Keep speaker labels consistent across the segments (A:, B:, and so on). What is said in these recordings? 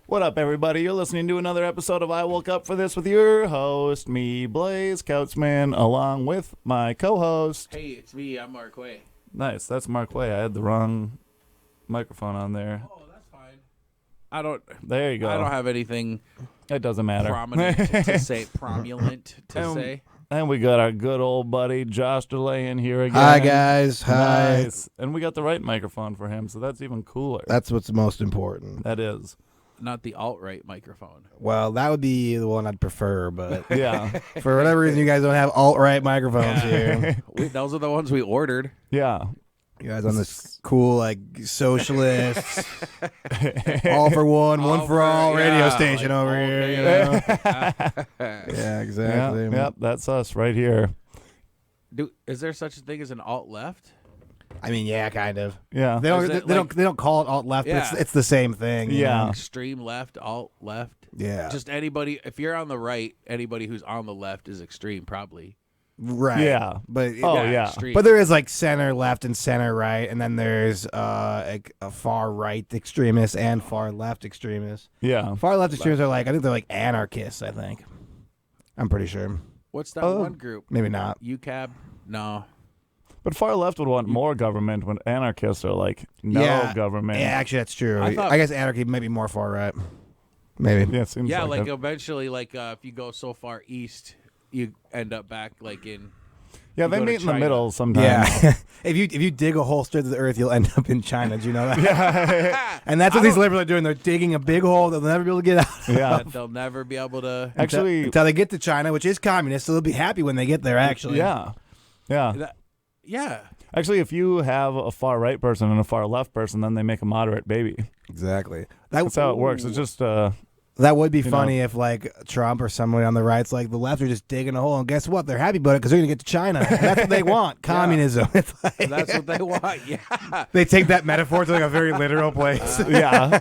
A: What up, everybody? You're listening to another episode of I Woke Up For This with your host, me, Blaise, Kautzman, along with my co-host.
B: Hey, it's me. I'm Marquay.
A: Nice, that's Marquay. I had the wrong microphone on there.
B: Oh, that's fine.
A: There you go.
B: I don't have anything
A: It doesn't matter.
B: prominent to say. Prominent to say.
A: And we got our good old buddy Josh Dullea in here again.
C: Hi, guys. Hi.
A: Nice. And we got the right microphone for him, so that's even cooler.
C: That's what's most important.
A: That is.
B: Not the alt-right microphone.
C: Well, that would be the one I'd prefer, but
A: Yeah.
C: for whatever reason, you guys don't have alt-right microphones here.
B: Those are the ones we ordered.
A: Yeah.
C: You guys on this cool, like, socialist, all for one, one for all radio station over here. You know? Yeah, exactly.
A: Yep, that's us right here.
B: Is there such a thing as an alt-left?
C: I mean, yeah, kind of.
A: Yeah.
C: They don't call it alt-left,
B: Yeah.
C: but it's the same thing. you
A: Yeah.
C: know?
B: Extreme left, alt-left?
C: Yeah.
B: Just anybody, if you're on the right, anybody who's on the left is extreme, probably.
C: Right.
A: Yeah.
C: But
A: Yeah.
B: Extreme.
C: But there is like center left and center right, and then there's a far right extremist and far left extremist.
A: Yeah.
C: Far left extremists are like, I think they're like anarchists. I think. I'm pretty sure.
B: What's that one group?
C: Maybe not.
B: UCAB? No.
A: But far left would want more government when anarchists are like, no government.
C: Yeah, actually, that's true.
B: I thought-
C: I guess anarchy may be more far right. Maybe.
A: Yeah, it seems
B: Yeah,
A: like
B: like
A: it.
B: eventually, like if you go so far east, you end up back like in.
A: Yeah,
B: you
A: they
B: go to
A: meet in the
B: China.
A: middle sometimes.
C: Yeah. if you dig a hole straight to the earth, you'll end up in China. Do you know that?
A: Yeah.
C: And that's what these liberals are doing. They're digging a big hole they'll never be able to get out.
A: Yeah.
B: That they'll never be able to.
A: Actually,
C: until they get to China, which is communist, so they'll be happy when they get there. Actually.
A: yeah. Yeah.
B: Yeah.
A: Actually, if you have a far right person and a far left person, then they make a moderate baby.
C: Exactly.
A: That's how it works. It's just
C: That would be
A: You
C: funny if, like, Trump or somebody on the right's like, the left are just digging a hole, and guess what? They're happy about it because they're going to get to China. And that's what they want, communism. It's like,
B: That's what they want. Yeah.
C: they take that metaphor to, like, a very literal place.
A: yeah.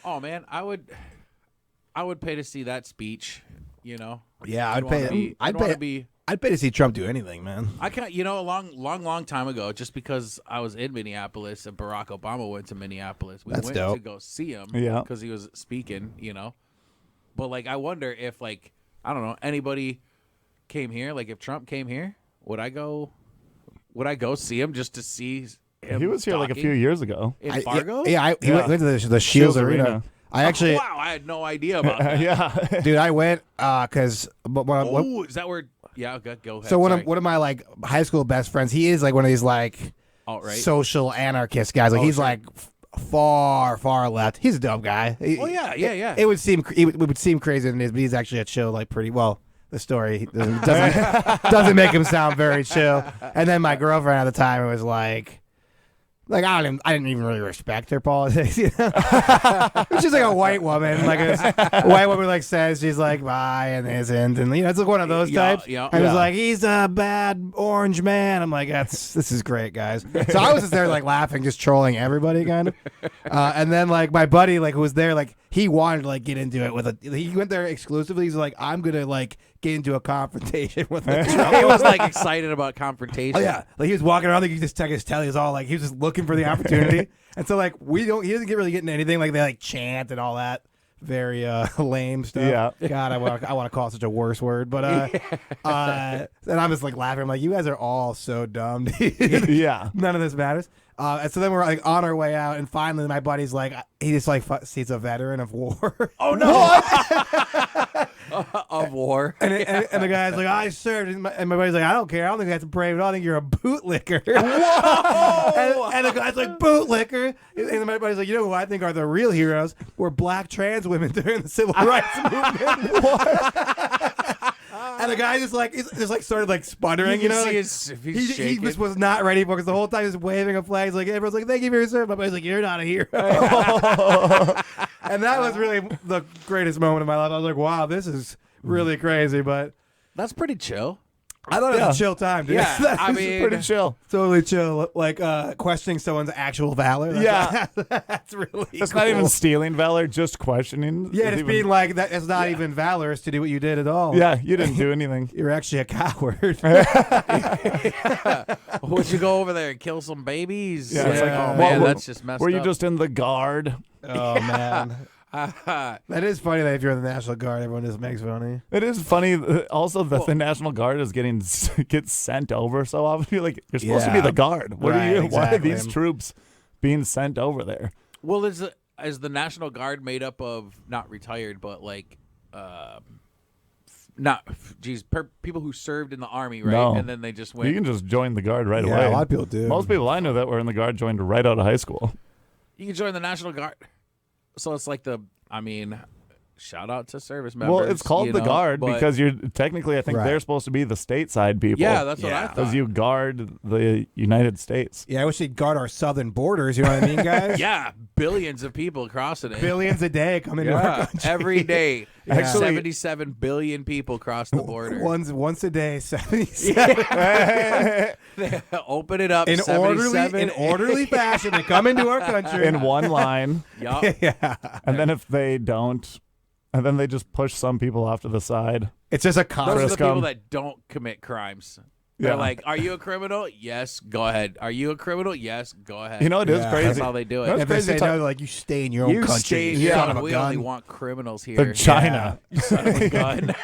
B: Oh man, I would pay to see that speech. You know.
C: Yeah, I'd
B: wanna
C: pay.
B: be- wanna be.
C: I'd pay to see Trump do anything, man.
B: I can't. You know, a long time ago, just because I was in Minneapolis and Barack Obama went to Minneapolis, we
C: That's
B: went
C: dope.
B: to go see him.
A: Yeah.
B: Because he was speaking. You know. But like, I wonder if like I don't know anybody came here. Like, if Trump came here, would I go? Would I go see him just to see him?
A: He was here like a
B: talking
A: few years ago.
B: in Fargo.
C: He went to the Shields Arena. I actually,
B: Oh, wow, I had no idea about that.
A: yeah.
C: dude, I went because
B: Oh, is that where? Yeah, go ahead.
C: so one
B: sorry.
C: of my like high school best friends, he is like one of these like
B: Alt-right?
C: social anarchist guys. Like
B: Oh,
C: he's
B: sure.
C: like far left. He's a dope guy.
B: Oh, yeah.
C: It would seem crazier than it is, but he's actually a chill, like pretty well. The story doesn't make him sound very chill. And then my girlfriend at the time was like I didn't even really respect her politics. You know? She's like a white woman, like a white woman, like says she's like bye and isn't, and you know it's like one of those
B: Yeah,
C: types.
B: yeah.
C: And it's
A: Yeah.
C: like he's a bad orange man. I'm like this is great, guys. So I was just there like laughing, just trolling everybody, kind of. And then like my buddy like who was there, like he wanted to like get into it with he went there exclusively. He's like, I'm gonna like get into a confrontation with him.
B: He was like excited about confrontation.
C: Oh yeah, like he was walking around. Like you just check his telly. He was all like he was just looking for the opportunity. And so like he doesn't really get into anything. Like they like chant and all that very lame stuff.
A: Yeah.
C: God, I want to call it such a worse word, but and I'm just like laughing. I'm like, you guys are all so dumb, dude.
A: Yeah.
C: None of this matters. And so then we're like on our way out, and finally my buddy's like, he just like sees a veteran of war.
B: Oh no. Of war.
C: And the guy's like, I served. And my buddy's like, I don't care. I don't think that's brave at all. I think you're a bootlicker.
B: Whoa!
C: and the guy's like, bootlicker. And my buddy's like, you know who I think are the real heroes? Were black trans women during the civil rights movement. And the guy just like started like sputtering, you know.
B: See
C: Like,
B: he's
C: he just was not ready for it because the whole time he was waving a flag. He's like, everyone's like, thank you for your service. My buddy's like, you're not a hero. And that was really the greatest moment of my life. I was like, wow, this is really crazy. But
B: That's pretty chill.
C: I thought it was a chill time, dude.
B: Yeah,
C: That
B: I
C: was
B: mean-
A: Pretty chill.
C: totally chill. Like questioning someone's actual valor.
A: Yeah.
C: That's really
A: It's
C: cool.
A: not even stealing valor, just questioning.
C: Yeah,
A: It's
C: it's
A: even-
C: being like that. It's not even valorous to do what you did at all.
A: Yeah, you didn't do anything.
C: You're actually a coward.
B: Would you go over there and kill some babies?
A: Yeah, it's like,
B: oh
A: well,
B: man,
A: well,
B: that's just messed
A: Were
B: up.
A: you just in the guard?
C: Oh man. That is funny that if you're in the National Guard, everyone just makes funny.
A: It is funny also that the National Guard is gets sent over so often. You're like, you're supposed to be
C: Yeah.
A: the Guard. What
C: Right,
A: are you? Why are
C: exactly.
A: these troops being sent over there?
B: Well, is the National Guard made up of not retired, but like, people who served in the army, right?
A: No.
B: And then they just
A: You
B: went.
A: can just join the Guard right
C: Yeah,
A: away.
C: a lot of people do.
A: Most people I know that were in the Guard joined right out of high school.
B: You can join the National Guard. So it's like shout out to service members.
A: Well, it's called the Guard
B: but-
A: because you're technically, I think
C: Right.
A: they're supposed to be the stateside people.
B: Yeah, that's what I
C: Yeah.
B: thought.
A: because you guard the United States.
C: Yeah, I wish they'd guard our southern borders. You know what I mean, guys?
B: Yeah, billions of people crossing it.
C: Billions a day come into our
B: Yeah,
C: country.
B: every day.
A: Actually-
B: 77 billion people cross the border.
C: Once a day, 77.
B: They open it up.
C: In
B: 77.
C: orderly fashion, they come into our country.
A: In one line,
B: Yup.
C: Yeah.
A: and then if they don't, and then they just push some people off to the side.
C: It's just a
B: Those are
C: constant.
B: the
A: Frisk
B: people
A: 'em.
B: that don't commit crimes. They're
A: Yeah.
B: like, are you a criminal? Yes, go ahead. Are you a criminal? Yes, go ahead.
A: You know, it is
C: Yeah.
A: crazy.
B: That's how they do it.
A: That's
C: If they
A: crazy
C: say
A: talk-
C: no, they're like, you stay in your own
B: You
C: country.
B: stay
C: you
B: here.
C: son of a
B: We
C: gun.
B: only want criminals here.
A: The China.
B: You son of a gun.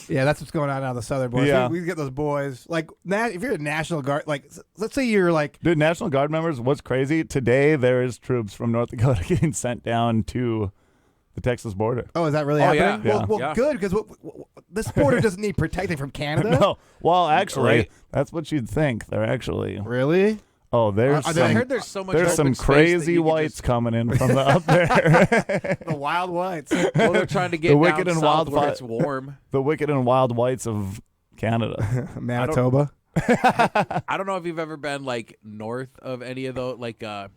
C: Yeah, that's what's going on the southern border.
A: Yeah.
C: We get those boys. Like, if you're a National Guard, like, let's say you're like,
A: Dude, National Guard members, what's crazy? Today, there is troops from North Dakota getting sent down to the Texas border.
C: oh, is that really
B: Oh,
C: happening?
B: yeah.
C: Well,
B: Yeah.
C: good, because this border doesn't need protecting from Canada.
A: No. Well, actually,
B: Right.
A: that's what you'd think. They're actually.
C: Really?
A: Oh, there's
C: Are they-
B: I
A: some,
B: heard there's so much
A: there's
B: open
A: some
B: space that
A: crazy
B: you could
A: whites
B: just-
A: coming in from the up there.
C: The wild whites.
B: Well, they're trying to get
A: The wicked
B: down
A: and
B: south
A: wild
B: where
A: fi-
B: it's warm.
A: The wicked and wild whites of Canada.
C: Manitoba.
B: I don't know if you've ever been like north of any of those. Like, yeah.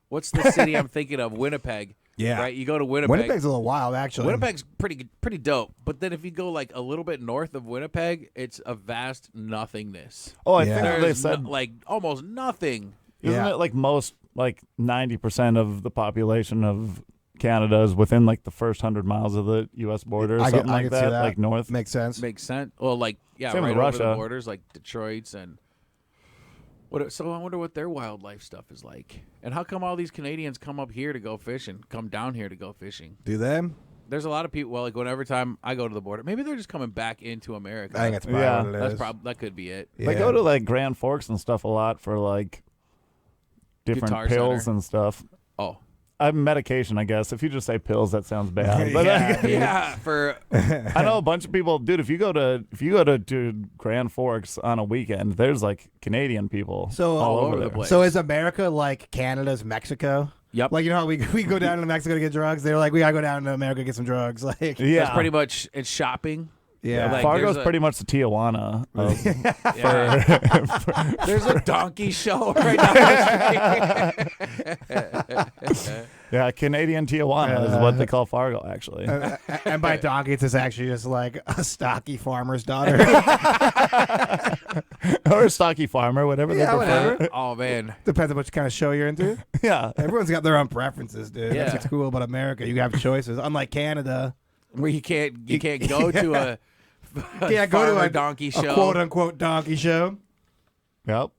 B: What's the city I'm thinking of? Winnipeg.
C: Yeah.
B: Right. You go to Winnipeg.
C: Winnipeg's a little wild, actually.
B: Winnipeg's pretty dope. But then if you go like a little bit north of Winnipeg, it's a vast nothingness.
A: Oh, I
C: Yeah.
A: think they
B: There's
A: said,
B: like almost nothing.
A: isn't
C: Yeah.
A: it like most, like 90% of the population of Canada is within like the first 100 miles of the U.S. border or
C: I
A: something
C: can
A: like
C: see
A: that,
C: that.
A: like north.
C: Makes sense.
B: Makes sense. Well, like yeah,
A: Same
B: right
A: with
B: over the
A: Russia.
B: borders, like Detroit's and. So I wonder what their wildlife stuff is like, and how come all these Canadians come up here to go fishing, come down here to go fishing?
C: Do they?
B: There's a lot of people. Well, like whenever time I go to the border, maybe they're just coming back into America.
C: I think that's probably
A: Yeah.
C: what it
B: That's
C: is.
B: that could be it.
A: They go to like Grand Forks and stuff a lot for like different
B: Guitar
A: pills
B: Center.
A: and stuff.
B: Oh,
A: Medication, I guess. If you just say pills, that sounds bad. But
C: Yeah.
B: yeah. For
A: I know a bunch of people, dude. If you go to Grand Forks on a weekend, there's like Canadian people
C: So-
A: all
B: All
A: over
B: over the
A: there.
B: place.
C: So is America like Canada's Mexico?
B: Yep.
C: Like, you know how we go down to Mexico to get drugs? They're like, we got to go down to America to get some drugs. Like,
A: Yeah,
B: that's pretty much it's shopping.
C: yeah.
B: like-
A: Fargo's
B: there's a-
A: pretty much the Tijuana. Of,
B: Yeah. There's a donkey show right now.
A: yeah, Canadian Tijuana is what they call Fargo, actually.
C: And by donkey, it's actually just like a stocky farmer's daughter.
A: Or a stocky farmer, whatever they
C: Yeah,
A: prefer.
C: whatever.
B: Oh man,
C: Depends on what kind of show you're into.
A: Yeah,
C: Everyone's got their own preferences, dude.
B: Yeah.
C: That's what's cool about America. You have choices. Unlike Canada,
B: where you can't go to a
C: can't go to
B: farmer
C: a
B: donkey
C: a
B: show.
C: quote unquote donkey show.
A: yep.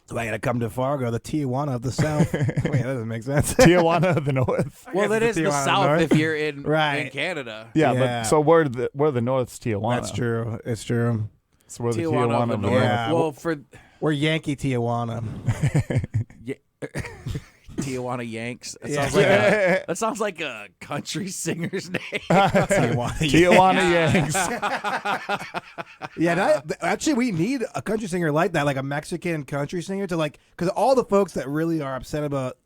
C: So I got to come to Fargo, the Tijuana of the South. Wait, that doesn't make sense.
A: Tijuana of the North.
B: Well, that
C: It's
B: is
C: the
B: the
C: Tijuana
B: South
C: North.
B: if you're in
C: Right.
B: Canada.
A: Yeah,
C: Yeah.
A: but so we're the North's Tijuana.
C: That's true. It's true.
A: So we're the
B: Tijuana of the North.
C: Yeah.
B: Well, for
C: We're Yankee Tijuana.
B: Tijuana Yanks. That,
C: Yeah.
B: sounds like a country singer's name.
C: Tijuana.
A: Tijuana Yanks.
C: Yeah, actually, we need a country singer like that, like a Mexican country singer to like, because all the folks that really are upset about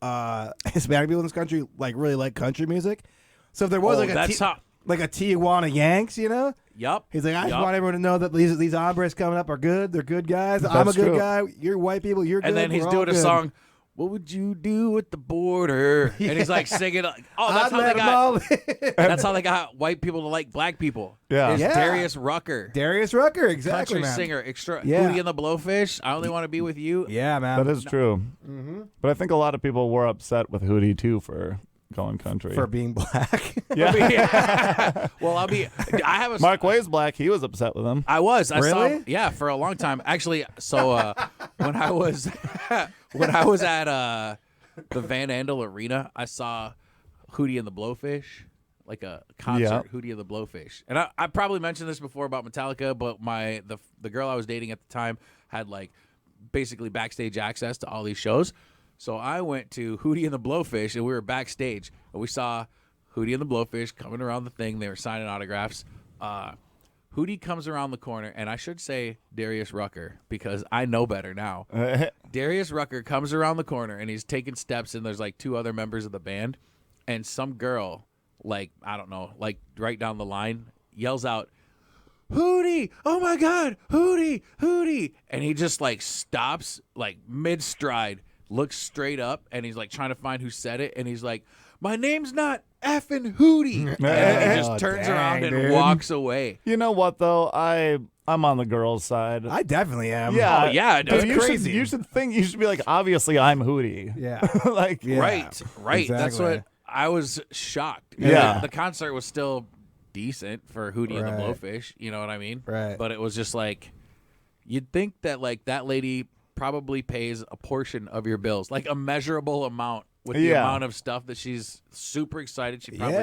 C: Hispanic people in this country like really like country music. So if there was
B: Oh,
C: like a
B: that's how-
C: like a Tijuana Yanks, you know,
B: Yup.
C: he's like, I just
B: Yup.
C: want everyone to know that these hombres coming up are good. They're good guys. I'm a
A: That's
C: good
A: true.
C: guy. You're white people. You're good.
B: And then he's
C: We're all
B: doing a
C: good.
B: song. What would you do at the border? And he's like singing. Oh, that's
C: I'd
B: how
C: let
B: they
C: 'em
B: got.
C: all-
B: That's how they got white people to like black people.
A: Yeah.
B: Is
C: Yeah.
B: Darius Rucker,
C: Darius Rucker, exactly,
B: country
C: man.
B: singer, extra.
C: Yeah.
B: Hootie and the Blowfish. I only want to be with you.
C: Yeah, man.
A: That is true.
C: Mm-hmm.
A: But I think a lot of people were upset with Hootie too for going country.
C: For being black.
A: yeah.
B: Well, I have a.
A: Marquay's black. He was upset with him.
B: I was. I saw.
C: Really?
B: Yeah, for a long time. Actually, so when I was when I was at the Van Andel Arena, I saw Hootie and the Blowfish, like a concert, Hootie and the Blowfish. And I probably mentioned this before about Metallica, but the girl I was dating at the time had like basically backstage access to all these shows. So I went to Hootie and the Blowfish, and we were backstage, and we saw Hootie and the Blowfish coming around the thing. They were signing autographs. Hootie comes around the corner, and I should say Darius Rucker because I know better now. Darius Rucker comes around the corner, and he's taking steps, and there's like two other members of the band, and some girl, like, I don't know, like right down the line, yells out, Hootie, oh my God, Hootie, Hootie. And he just like stops like mid-stride, looks straight up, and he's like trying to find who said it, and he's like, my name's not effing Hootie. And he just turns around and walks away.
A: You know what, though? I'm on the girl's side.
C: I definitely am.
A: Yeah.
B: Oh, yeah, dude.
A: Dude,
C: crazy.
A: You should be like, obviously, I'm Hootie.
C: Yeah.
A: Like,
C: Yeah.
B: Right.
C: Exactly.
B: That's what I was shocked. And
A: Yeah.
B: The concert was still decent for Hootie and the
C: Right.
B: Blowfish. You know what I mean?
C: Right.
B: But it was just like, you'd think that like that lady probably pays a portion of your bills, like a measurable amount with the amount of stuff that she's super excited. She probably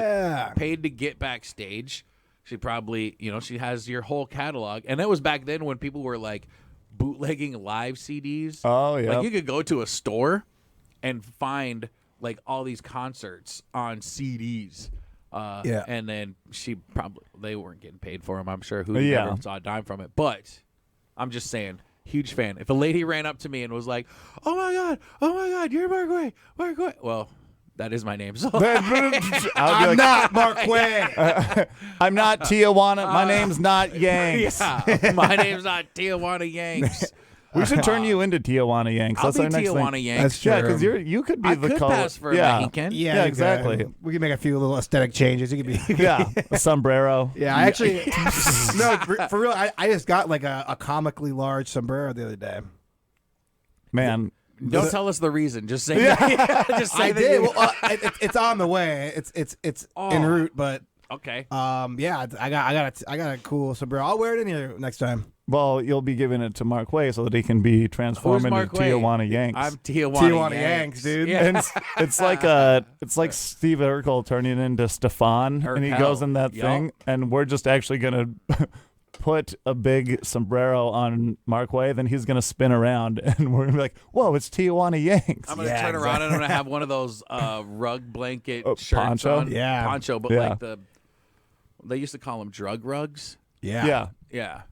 B: paid to get backstage. She probably, she has your whole catalog. And that was back then when people were like bootlegging live CDs.
A: Oh, yeah.
B: Like you could go to a store and find like all these concerts on CDs. And then they weren't getting paid for them. I'm sure who never saw a dime from it. But I'm just saying, huge fan. If a lady ran up to me and was like, oh my God, you're Marquay. Well, that is my name. So
C: I'm not Marquay.
A: I'm not Tijuana. My name's not Yanks.
B: yeah, my name's not Tijuana Yanks.
A: We should turn you into Tijuana Yanks.
B: I'll
A: That's
B: be
A: our next
B: Tijuana
A: thing.
B: Yanks.
C: That's true.
A: Yeah, because you could be
B: I
A: the
B: could
A: color.
B: pass for a Mexican.
A: Yeah, exactly.
C: We can make a few little aesthetic changes. You could be.
A: Yeah, a sombrero.
C: Yeah, I actually. No, for real. I just got like a comically large sombrero the other day.
A: Man.
B: Don't tell us the reason. Just say that. Just say
C: I
B: that
C: did.
B: you-
C: Well, it's on the way. It's en route, but
B: okay.
C: yeah, I got a cool sombrero. I'll wear it in here next time.
A: Well, you'll be giving it to Marquay so that he can be transformed into
B: Marquay?
A: Tijuana Yanks.
B: I'm Tijuana,
C: Tijuana
B: Yanks,
C: Yanks, dude.
B: Yeah.
A: And it's like Steve Urkel turning into Stefan, and he
B: Urkel.
A: goes in that
B: Yup.
A: thing, and we're just actually gonna put a big sombrero on Marquay, then he's gonna spin around, and we're gonna be like, "Whoa, it's Tijuana Yanks!"
B: I'm gonna turn around and I'm gonna have one of those rug blanket shirts
A: poncho?
B: on.
C: Yeah.
B: Poncho, but
A: Yeah.
B: like they used to call them drug rugs.
A: Yeah.
B: Yeah.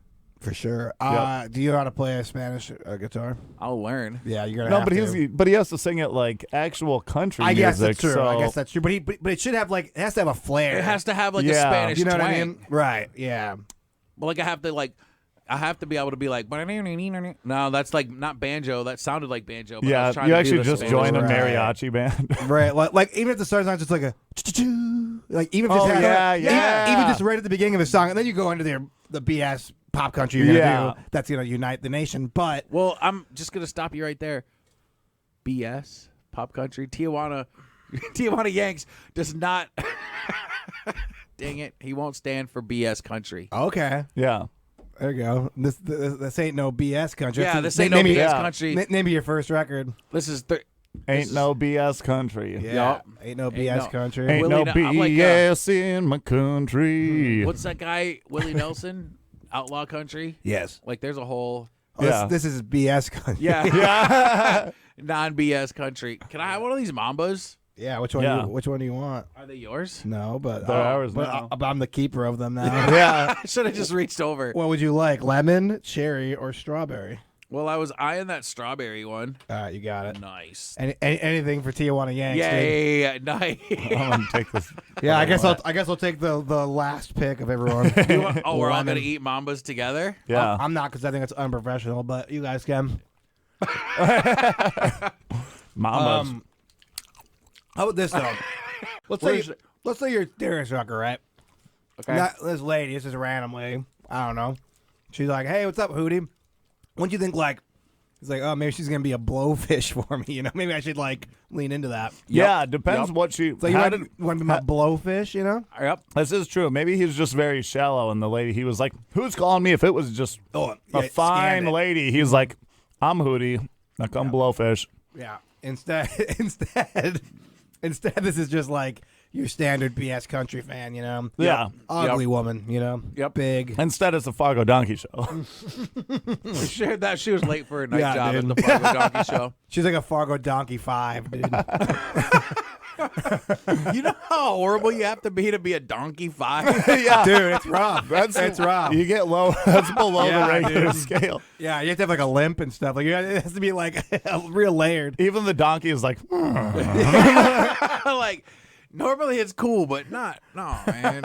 C: For sure.
A: Yep.
C: Do you know how to play a Spanish guitar?
B: I'll learn.
C: Yeah, you're gonna.
A: No,
C: have
A: but
C: to.
A: he has to sing it like actual country
C: I guess
A: music.
C: that's true.
A: So
C: I guess that's true. But it should have like it has to have a flair.
B: It has to have like a
A: Yeah.
B: Spanish
C: You know
B: twang.
C: what I mean? Right. Yeah.
B: But like I have to be able to be like no, that's like not banjo. That sounded like banjo. But I
A: yeah,
B: was trying
A: you
B: to do
A: actually
B: the
A: just
B: Spanish.
A: joined a
C: Right.
A: mariachi band.
C: Right. Like even if the star's not just like a like even if
A: Oh,
C: just
A: yeah.
C: even just right at the beginning of a song, and then you go into the BS pop country you're gonna
A: Yeah.
C: do. That's gonna unite the nation. But
B: Well, I'm just gonna stop you right there. BS pop country Tijuana Yanks does not. Dang it, he won't stand for BS country.
C: okay,
A: Yeah.
C: there you go. This ain't no BS country.
B: Yeah,
C: That's-
B: this ain't no
C: name me-
B: BS
A: yeah.
B: country.
C: Name me your first record.
B: This is
A: Ain't no BS country.
C: Yeah,
B: Yup.
C: ain't no BS
B: no-
C: country.
A: Ain't
B: Willie
A: no
B: I'm like,
A: BS in my country.
B: what's that guy Willie Nelson? Outlaw country.
C: Yes.
B: Like there's a whole
C: Oh,
A: Yeah.
C: this is BS country.
A: Yeah.
B: non BS country. Can I have one of these Mambas?
C: Yeah. Which one?
A: Yeah.
C: Which one do you want?
B: Are they yours?
C: No, but
A: They're ours
C: but
A: now.
C: I'm the keeper of them now.
A: Yeah.
B: I should have just reached over.
C: What would you like? Lemon, cherry, or strawberry?
B: Well, I was eyeing that strawberry one.
C: All right, you got it.
B: Nice.
C: Anything for Tijuana Yanks?
B: Yeah, nice.
A: I'm gonna take this.
C: Yeah, I guess I'll take the last pick of everyone.
B: Oh, we're all
C: Lemon.
B: gonna eat Mambas together.
A: Yeah.
C: I'm not because I think it's unprofessional, but you guys can.
A: Mambas.
C: How about this though? Let's say you're Darius Rucker, right?
B: Okay.
C: Not this lady. This is randomly. I don't know. She's like, "Hey, what's up, Hootie? What do you think?" Like, it's like, "Oh, maybe she's gonna be a blowfish for me." You know, maybe I should like lean into that.
A: Yeah, depends what she.
C: So you
A: how
C: want,
A: did-
C: you want to be my blowfish? You know?
B: Yep.
A: This is true. Maybe he's just very shallow, and the lady, he was like, "Who's calling me?" If it was just
C: Oh,
A: a
C: yeah,
A: fine
C: scanned it.
A: lady, he's like, "I'm Hootie, like I'm Blowfish."
C: Yeah. Instead, this is just like your standard BS country fan, you know?
A: Yeah.
C: Ugly woman, you know?
B: Yep.
C: Big.
A: Instead, it's a Fargo Donkey Show.
B: She shared that she was late for a night
C: Yeah,
B: job
C: dude.
B: at the Fargo Donkey Show.
C: She's like a Fargo Donkey 5, dude.
B: You know how horrible you have to be a donkey 5?
A: Yeah.
C: Dude, it's rough. It's rough.
A: You get low. That's below
C: Yeah,
A: the regular
C: dude.
A: scale.
C: Yeah, you have to have like a limp and stuff. Like it has to be like real layered.
A: Even the donkey is like,
B: Like, normally it's cool, but not. No, man.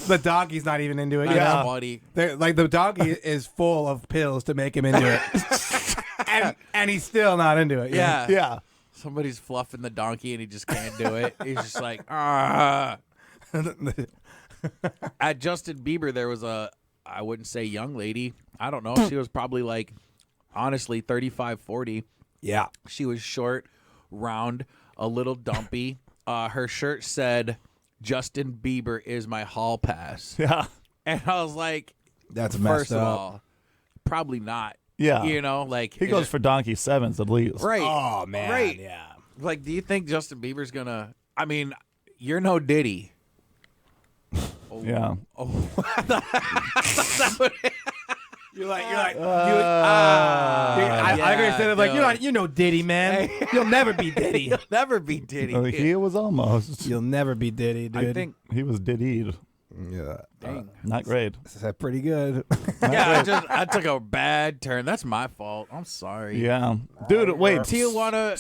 C: The donkey's not even into it.
B: Not
C: You know?
B: buddy.
C: Like the donkey is full of pills to make him into it, and he's still not into it. you know?
B: Yeah.
A: yeah.
B: Somebody's fluffing the donkey and he just can't do it. He's just like, ah. At Justin Bieber, there was I wouldn't say young lady. I don't know. She was probably like, honestly, 35, 40.
C: Yeah.
B: She was short, round, a little dumpy. Her shirt said, Justin Bieber is my hall pass.
A: Yeah.
B: And I was like,
C: That's messed
B: first of
C: up.
B: all, probably not.
A: Yeah.
B: You know, like.
A: He goes for donkey 7s at least.
B: Right.
C: Oh man.
B: Right.
C: Yeah.
B: Like, do you think Justin Bieber's gonna? I mean, you're no Diddy. Oh,
A: Yeah.
B: Oh,
C: You're like.
B: yeah,
C: I could say that like
B: dude.
C: you know Diddy, man. You'll never be Diddy.
B: He'll never be Diddy.
A: He was almost.
C: You'll never be Diddy, dude.
B: I think.
A: He was diddied.
C: Yeah.
B: Dang.
A: Not great.
C: That's pretty good.
B: Yeah, I took a bad turn. That's my fault. I'm sorry.
A: Yeah. Dude, wait.
B: Tijuana.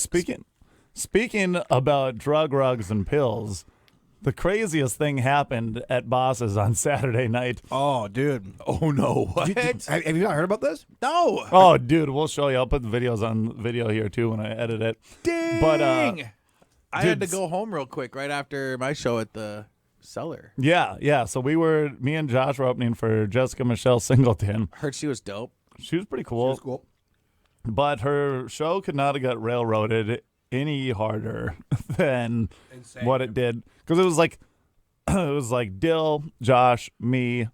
A: Speaking about drug rugs and pills, the craziest thing happened at Boss's on Saturday night.
C: Oh, dude.
B: Oh no! What?
C: Have you not heard about this?
B: No.
A: Oh, dude, we'll show you. I'll put the videos on video here too when I edit it.
B: Dang.
A: But
B: I had to
A: dude,
B: go home real quick right after my show at the Cellar.
A: yeah. So me and Josh were opening for Jessica Michelle Singleton.
B: Heard she was dope.
A: She was pretty cool.
C: Cool.
A: But her show could not have got railroaded any harder than
C: Insane.
A: what it did. Because it was like Dill, Josh, me,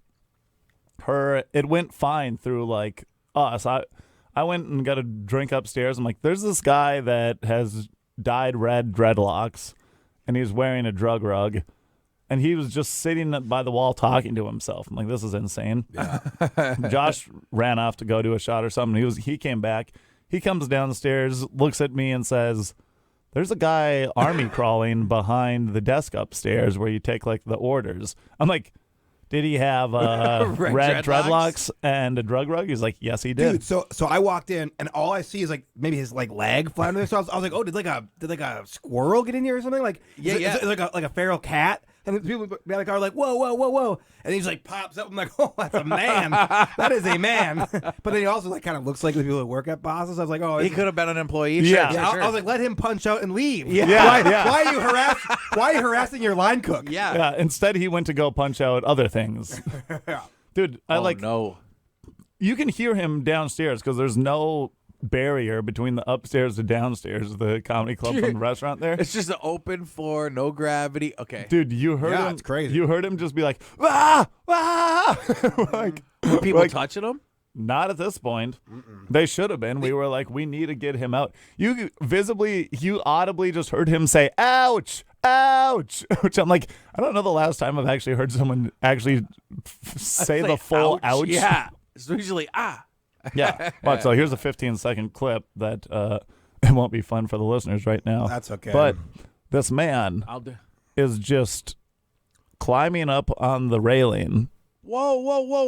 A: her. It went fine through like us. I went and got a drink upstairs. I'm like, there's this guy that has dyed red dreadlocks, and he's wearing a drug rug. And he was just sitting by the wall talking to himself. I'm like, this is insane. Yeah. Josh ran off to go do a shot or something. He came back. He comes down the stairs, looks at me, and says, "There's a guy army crawling behind the desk upstairs where you take like the orders." I'm like, "Did he have red dreadlocks and a drug rug?" He's like, "Yes, he did."
C: Dude, so I walked in and all I see is like maybe his like leg flying there. So I was like, oh, did like a squirrel get in here or something? Like is it like a feral cat? And people behind the car are like, whoa, and he's like pops up. I'm like, oh, that's a man. That is a man. But then he also like kind of looks like the people that work at Bosses. I was like, oh,
B: He could have been an employee.
A: Yeah.
B: Sure,
C: yeah.
B: sure.
C: I was like, let him punch out and leave.
A: Yeah.
C: Why are you harassing your line cook?
B: yeah.
A: Yeah. Instead, he went to go punch out other things. Dude,
B: No.
A: you can hear him downstairs because there's no barrier between the upstairs to downstairs of the comedy club from the restaurant there.
B: It's just an open floor, no gravity. Okay.
A: Dude, you heard
C: Yeah,
A: him.
C: it's crazy.
A: You heard him just be like, "Ah, ah!" like,
B: Were people
A: like,
B: touching him?
A: not at this point. They should have been. We were like, we need to get him out. You audibly just heard him say, "Ouch, ouch," which I'm like, I don't know the last time I've actually heard someone actually say the full ouch.
B: Yeah. It's usually
A: Yeah. Watch, so here's a 15-second clip that it won't be fun for the listeners right now.
C: That's okay.
A: But this man
B: I'll do.
A: is just climbing up on the railing.
B: Whoa!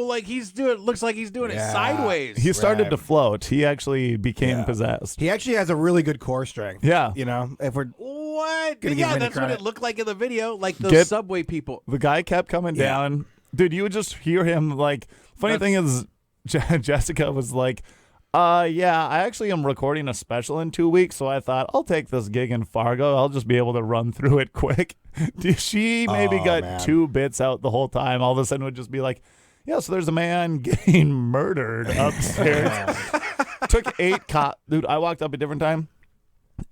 B: Like looks like he's doing it
C: Yeah.
B: sideways.
A: He started
C: Right.
A: to float. He actually became
C: Yeah.
A: possessed.
C: he actually has a really good core strength.
A: Yeah.
C: You know, if we're
B: What?
C: Gonna give him
B: Yeah,
C: any
B: that's what
C: credit.
B: it looked like in the video. Like those subway people.
A: The guy kept coming
C: Yeah.
A: down. Dude, you would just hear him like, funny thing is, Jessica was like, yeah, I actually am recording a special in 2 weeks, so I thought I'll take this gig in Fargo. I'll just be able to run through it quick. She maybe got
C: man.
A: 2 bits out the whole time. All of a sudden would just be like, yeah, so there's a man getting murdered upstairs. Took 8 cops. Dude, I walked up a different time.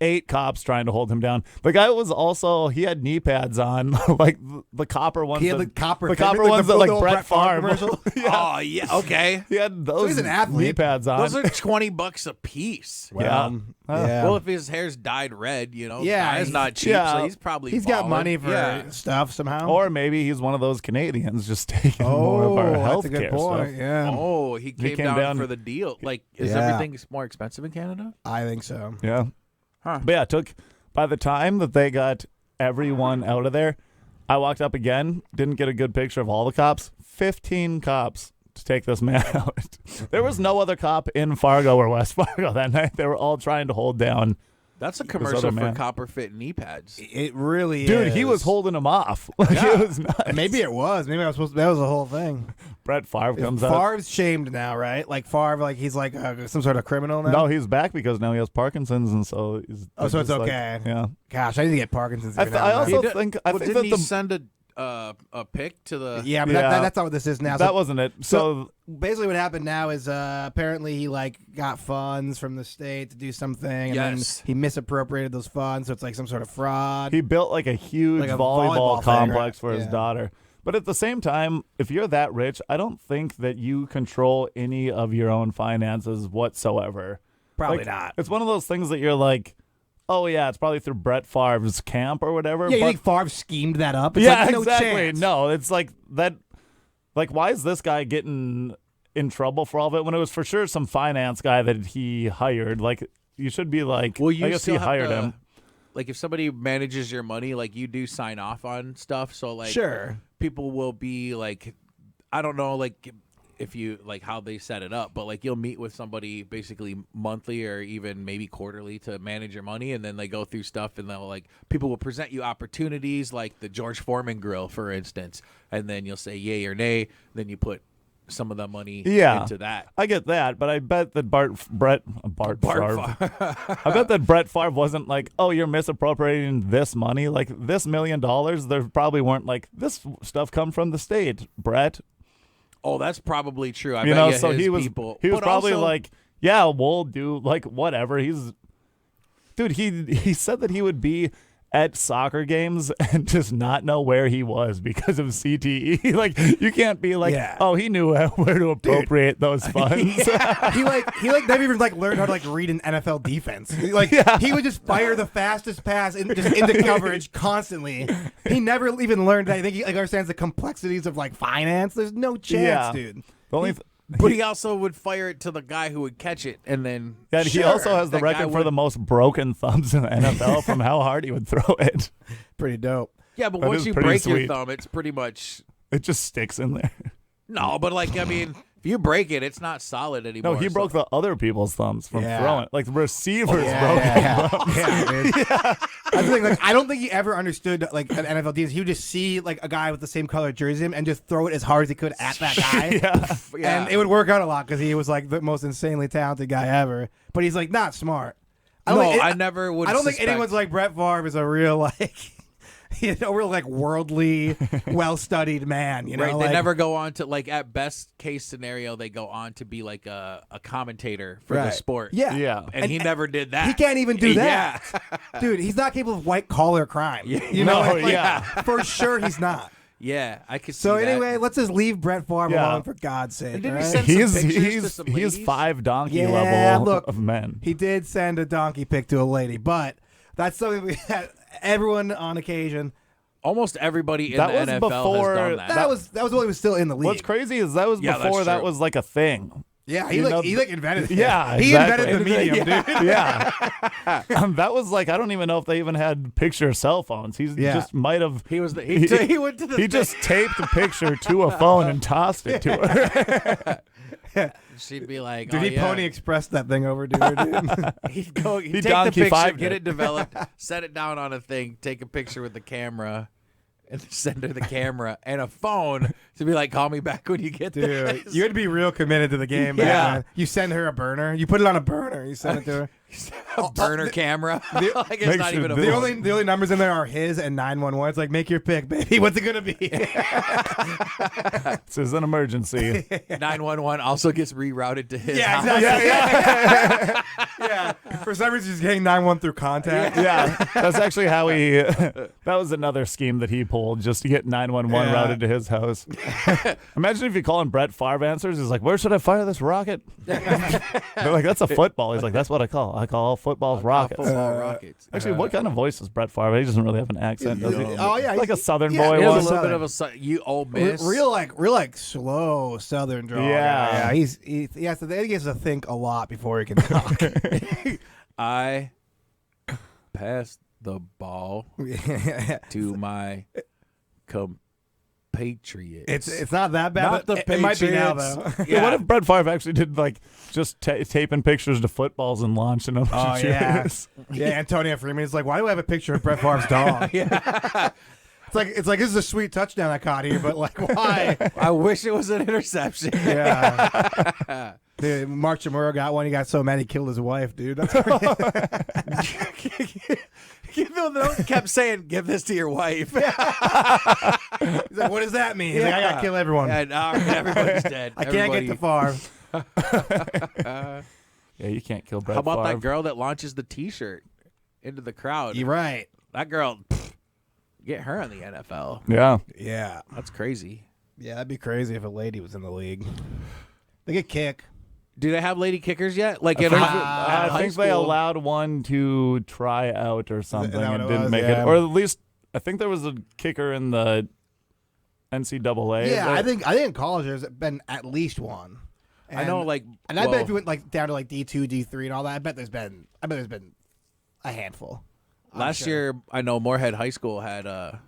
A: 8 cops trying to hold him down. The guy was also, he had knee pads on, like the copper ones.
C: He had the copper
A: ones that like
C: old
A: Brett Favre.
C: commercial.
B: Oh yeah, okay.
A: He had those
C: he's an athlete.
A: knee pads on.
B: Those are $20 a piece.
A: Yeah.
C: Yeah.
B: Well, if his hair's dyed red, you know,
C: Yeah,
B: it's not cheap,
A: yeah.
B: so he's probably
C: He's got
B: balling.
C: money for
B: Yeah.
C: stuff somehow.
A: Or maybe he's one of those Canadians just taking more of our
C: that's a
A: healthcare
C: good point.
A: stuff.
C: Yeah,
B: Oh, he came,
A: came
B: down,
A: down-
B: for the deal. Like, is
C: Yeah.
B: everything more expensive in Canada?
C: I think so.
A: Yeah.
B: Huh.
A: But yeah, it took, by the time that they got everyone out of there, I walked up again, didn't get a good picture of all the cops. 15 cops to take this man out. There was no other cop in Fargo or West Fargo that night. They were all trying to hold down.
B: That's a
A: other
B: commercial for
A: man.
B: Copper Fit knee pads.
C: It really
A: Dude,
C: is.
A: he was holding him off. Like,
B: Yeah.
A: it was nuts.
C: Maybe it was. Maybe I was supposed. That was the whole thing.
A: Brett Favre comes out.
C: Favre's shamed now, right? Like Favre, like he's like some sort of criminal now.
A: No, he's back because now he has Parkinson's, and so he's.
C: Oh, so it's
A: just like-
C: okay.
A: yeah.
C: Gosh, I need to get Parkinson's.
A: I
C: every now
A: I
C: and
A: also
C: then.
A: think. I
B: Well,
A: think
B: didn't
A: that
B: he
A: the
B: send a pic to the?
C: yeah, but
A: Yeah.
C: that's not what this is now.
A: that
C: So
A: wasn't it.
C: so-
A: So
C: basically, what happened now is apparently he like got funds from the state to do something, and
B: Yes.
C: then he misappropriated those funds, so it's like some sort of fraud.
A: he built like a huge
C: Like a
A: volleyball
C: volleyball thing,
A: complex
C: right?
A: for his
C: Yeah.
A: daughter. But at the same time, if you're that rich, I don't think that you control any of your own finances whatsoever.
C: Probably
A: Like,
C: not.
A: It's one of those things that you're like, oh yeah, it's probably through Brett Favre's camp or whatever.
C: Yeah, you
A: but
C: think Favre schemed that up? It's
A: yeah,
C: like, no
A: exactly.
C: chance.
A: No, it's like that. Like, why is this guy getting in trouble for all of it when it was for sure some finance guy that he hired? Like, you should be like,
B: Well, you
A: I guess
B: still
A: he
B: have
A: hired
B: to-
A: him.
B: Like, if somebody manages your money, like you do sign off on stuff. So like,
C: Sure.
B: people will be like, I don't know, like if you like how they set it up, but like you'll meet with somebody basically monthly or even maybe quarterly to manage your money, and then they go through stuff, and they'll like people will present you opportunities like the George Foreman grill, for instance, and then you'll say yay or nay, then you put some of the money into that.
A: I get that, but I bet that Bart Favre. I bet that Brett Favre wasn't like, oh, you're misappropriating this money. Like, this $1 million, there probably weren't like, this stuff come from the state, Brett.
B: Oh, that's probably true. I
A: You
B: bet
A: know,
B: you
A: so
B: his
A: he was
B: people.
A: he was
B: But
A: probably
B: also-
A: like, yeah, we'll do like whatever. Dude, he said that he would be at soccer games and just not know where he was because of CTE. Like, you can't be like,
C: Yeah.
A: oh, he knew where to appropriate those funds.
C: he never even like learned how to like read an NFL defense. Like he would just fire the fastest pass just into coverage constantly. He never even learned that. I think he like understands the complexities of like finance. There's no chance,
A: Yeah.
C: dude.
A: The only
B: But he also would fire it to the guy who would catch it, and then
A: that he also has the
B: that guy
A: record for
B: would-
A: the most broken thumbs in the NFL from how hard he would throw it.
C: Pretty dope.
B: Yeah, but
A: That
B: once
A: is
B: you
A: pretty
B: break your
A: sweet.
B: thumb, it's pretty much
A: It just sticks in there.
B: no. But like, I mean, if you break it, it's not solid anymore.
A: No, he broke the other people's thumbs from
C: Yeah.
A: throwing. Like the receivers broke.
C: Yeah, dude. That's the thing, like, I don't think he ever understood like an NFL defense. He would just see like a guy with the same color jersey as him and just throw it as hard as he could at that guy.
A: Yeah.
C: And it would work out a lot because he was like the most insanely talented guy ever. But he's like not smart.
B: No,
C: think
B: I never would.
C: I don't think
B: suspect-
C: anyone's like Brett Favre is a real like a real like worldly, well-studied man. You know,
B: Right, they
C: like,
B: never go on to like at best case scenario they go on to be like a commentator for the
C: Right.
B: sport.
C: Yeah,
A: Yeah.
B: and he never did that.
C: He can't even do
B: Yeah.
C: that, dude. He's not capable of white collar crime. You
A: No,
C: know, like,
A: yeah.
C: for sure he's not.
B: Yeah, I could.
C: So
B: see that.
C: anyway, let's just leave Brett Favre
A: Yeah.
C: alone for God's sake.
B: And didn't
C: all
B: he
C: right?
B: send some pictures to
A: He's
B: some
A: he's
B: ladies?
A: 5 donkey
C: Yeah,
A: level
C: look,
A: of men.
C: He did send a donkey pic to a lady, but that's something we had everyone on occasion.
B: Almost everybody in
A: That
B: the
A: was
B: NFL
A: before-
B: has done that.
C: That was while he was still in the league.
A: What's crazy is that was
B: Yeah, that's
A: before that
B: true.
A: was like a thing.
C: Yeah,
A: You know,
C: he invented it.
A: Yeah,
C: he
A: exactly.
C: invented the medium, dude.
A: Yeah. That was like, I don't even know if they even had picture cell phones. He
C: Yeah.
A: just might have.
B: he was the he went to the
A: He just taped a picture to a phone and tossed it to her.
B: she'd be like,
C: Dude,
B: oh,
C: he
B: yeah.
C: Pony Express that thing over to her, dude.
B: He'd go, he'd
A: He
B: take the
A: donkey
B: picture,
A: fived
B: get
A: it.
B: it developed, set it down on a thing, take a picture with the camera, and send her the camera and a phone to be like, call me back when you get
C: Dude,
B: this.
C: you had to be real committed to the game.
A: Yeah.
C: Man. You send her a burner. You put it on a burner. You send it to her.
B: A burner camera. Like it's
A: Make
B: not
A: sure
B: even a
A: the
B: phone.
C: The only numbers in there are his and 911. It's like, make your pick, baby. What's it gonna be?
A: This is an emergency.
B: 911 also gets rerouted to his house.
C: Exactly. Yeah. For some reason, he's getting 911 through contact.
A: Yeah, that's actually how he. That was another scheme that he pulled just to get 911
C: Yeah.
A: routed to his house. Imagine if you call him Brett Favre answers. He's like, "Where should I fire this rocket?" They're like, "That's a football." He's like, "That's what I call. I call all footballs rockets."
B: Football rockets.
A: Actually, what kind of voice is Brett Favre? He doesn't really have an accent, does he?
C: Oh yeah,
A: Like a Southern
C: yeah,
A: boy
B: He has a
A: one.
B: little bit of a you old miss.
C: real like slow Southern drawl.
A: Yeah.
C: guy. He has to think a lot before he can talk.
B: I passed the ball to my compatriots.
C: It's not that bad.
B: Not
C: but
B: the
C: it might be now
B: Patriots.
C: though.
A: Yeah, what if Brett Favre actually did like just taping pictures to footballs and launching them?
C: Oh yeah, yeah. Antonio Freeman is like, why do I have a picture of Brett Favre's dog?
B: Yeah.
C: It's like this is a sweet touchdown I caught here, but like why?
B: I wish it was an interception.
C: Yeah. Dude, Mark Chamorro got one. He got so mad he killed his wife, dude. That's
B: Kept saying, "Give this to your wife."
C: He's like, what does that mean? He's like, I gotta kill everyone.
B: And everybody's dead.
C: I can't get the Favre.
A: Yeah, you can't kill Brett
B: How about
A: Favre.
B: that girl that launches the T-shirt into the crowd?
C: You're right.
B: That girl, get her in the NFL.
A: Yeah.
C: Yeah.
B: That's crazy.
C: Yeah, that'd be crazy if a lady was in the league. They could kick.
B: Do they have lady kickers yet? Like in
A: I
B: high
A: think
B: school?
A: they allowed one to try out or something
C: that what
A: and
C: it
A: didn't
C: was?
A: make
C: Yeah.
A: it. Or at least I think there was a kicker in the NCAA.
C: Yeah, I think in college there's been at least one. And,
B: I know, like,
C: and I bet if you went like down to like D2, D3, and all that, I bet there's been a handful.
B: last year, I know Moorhead High School had a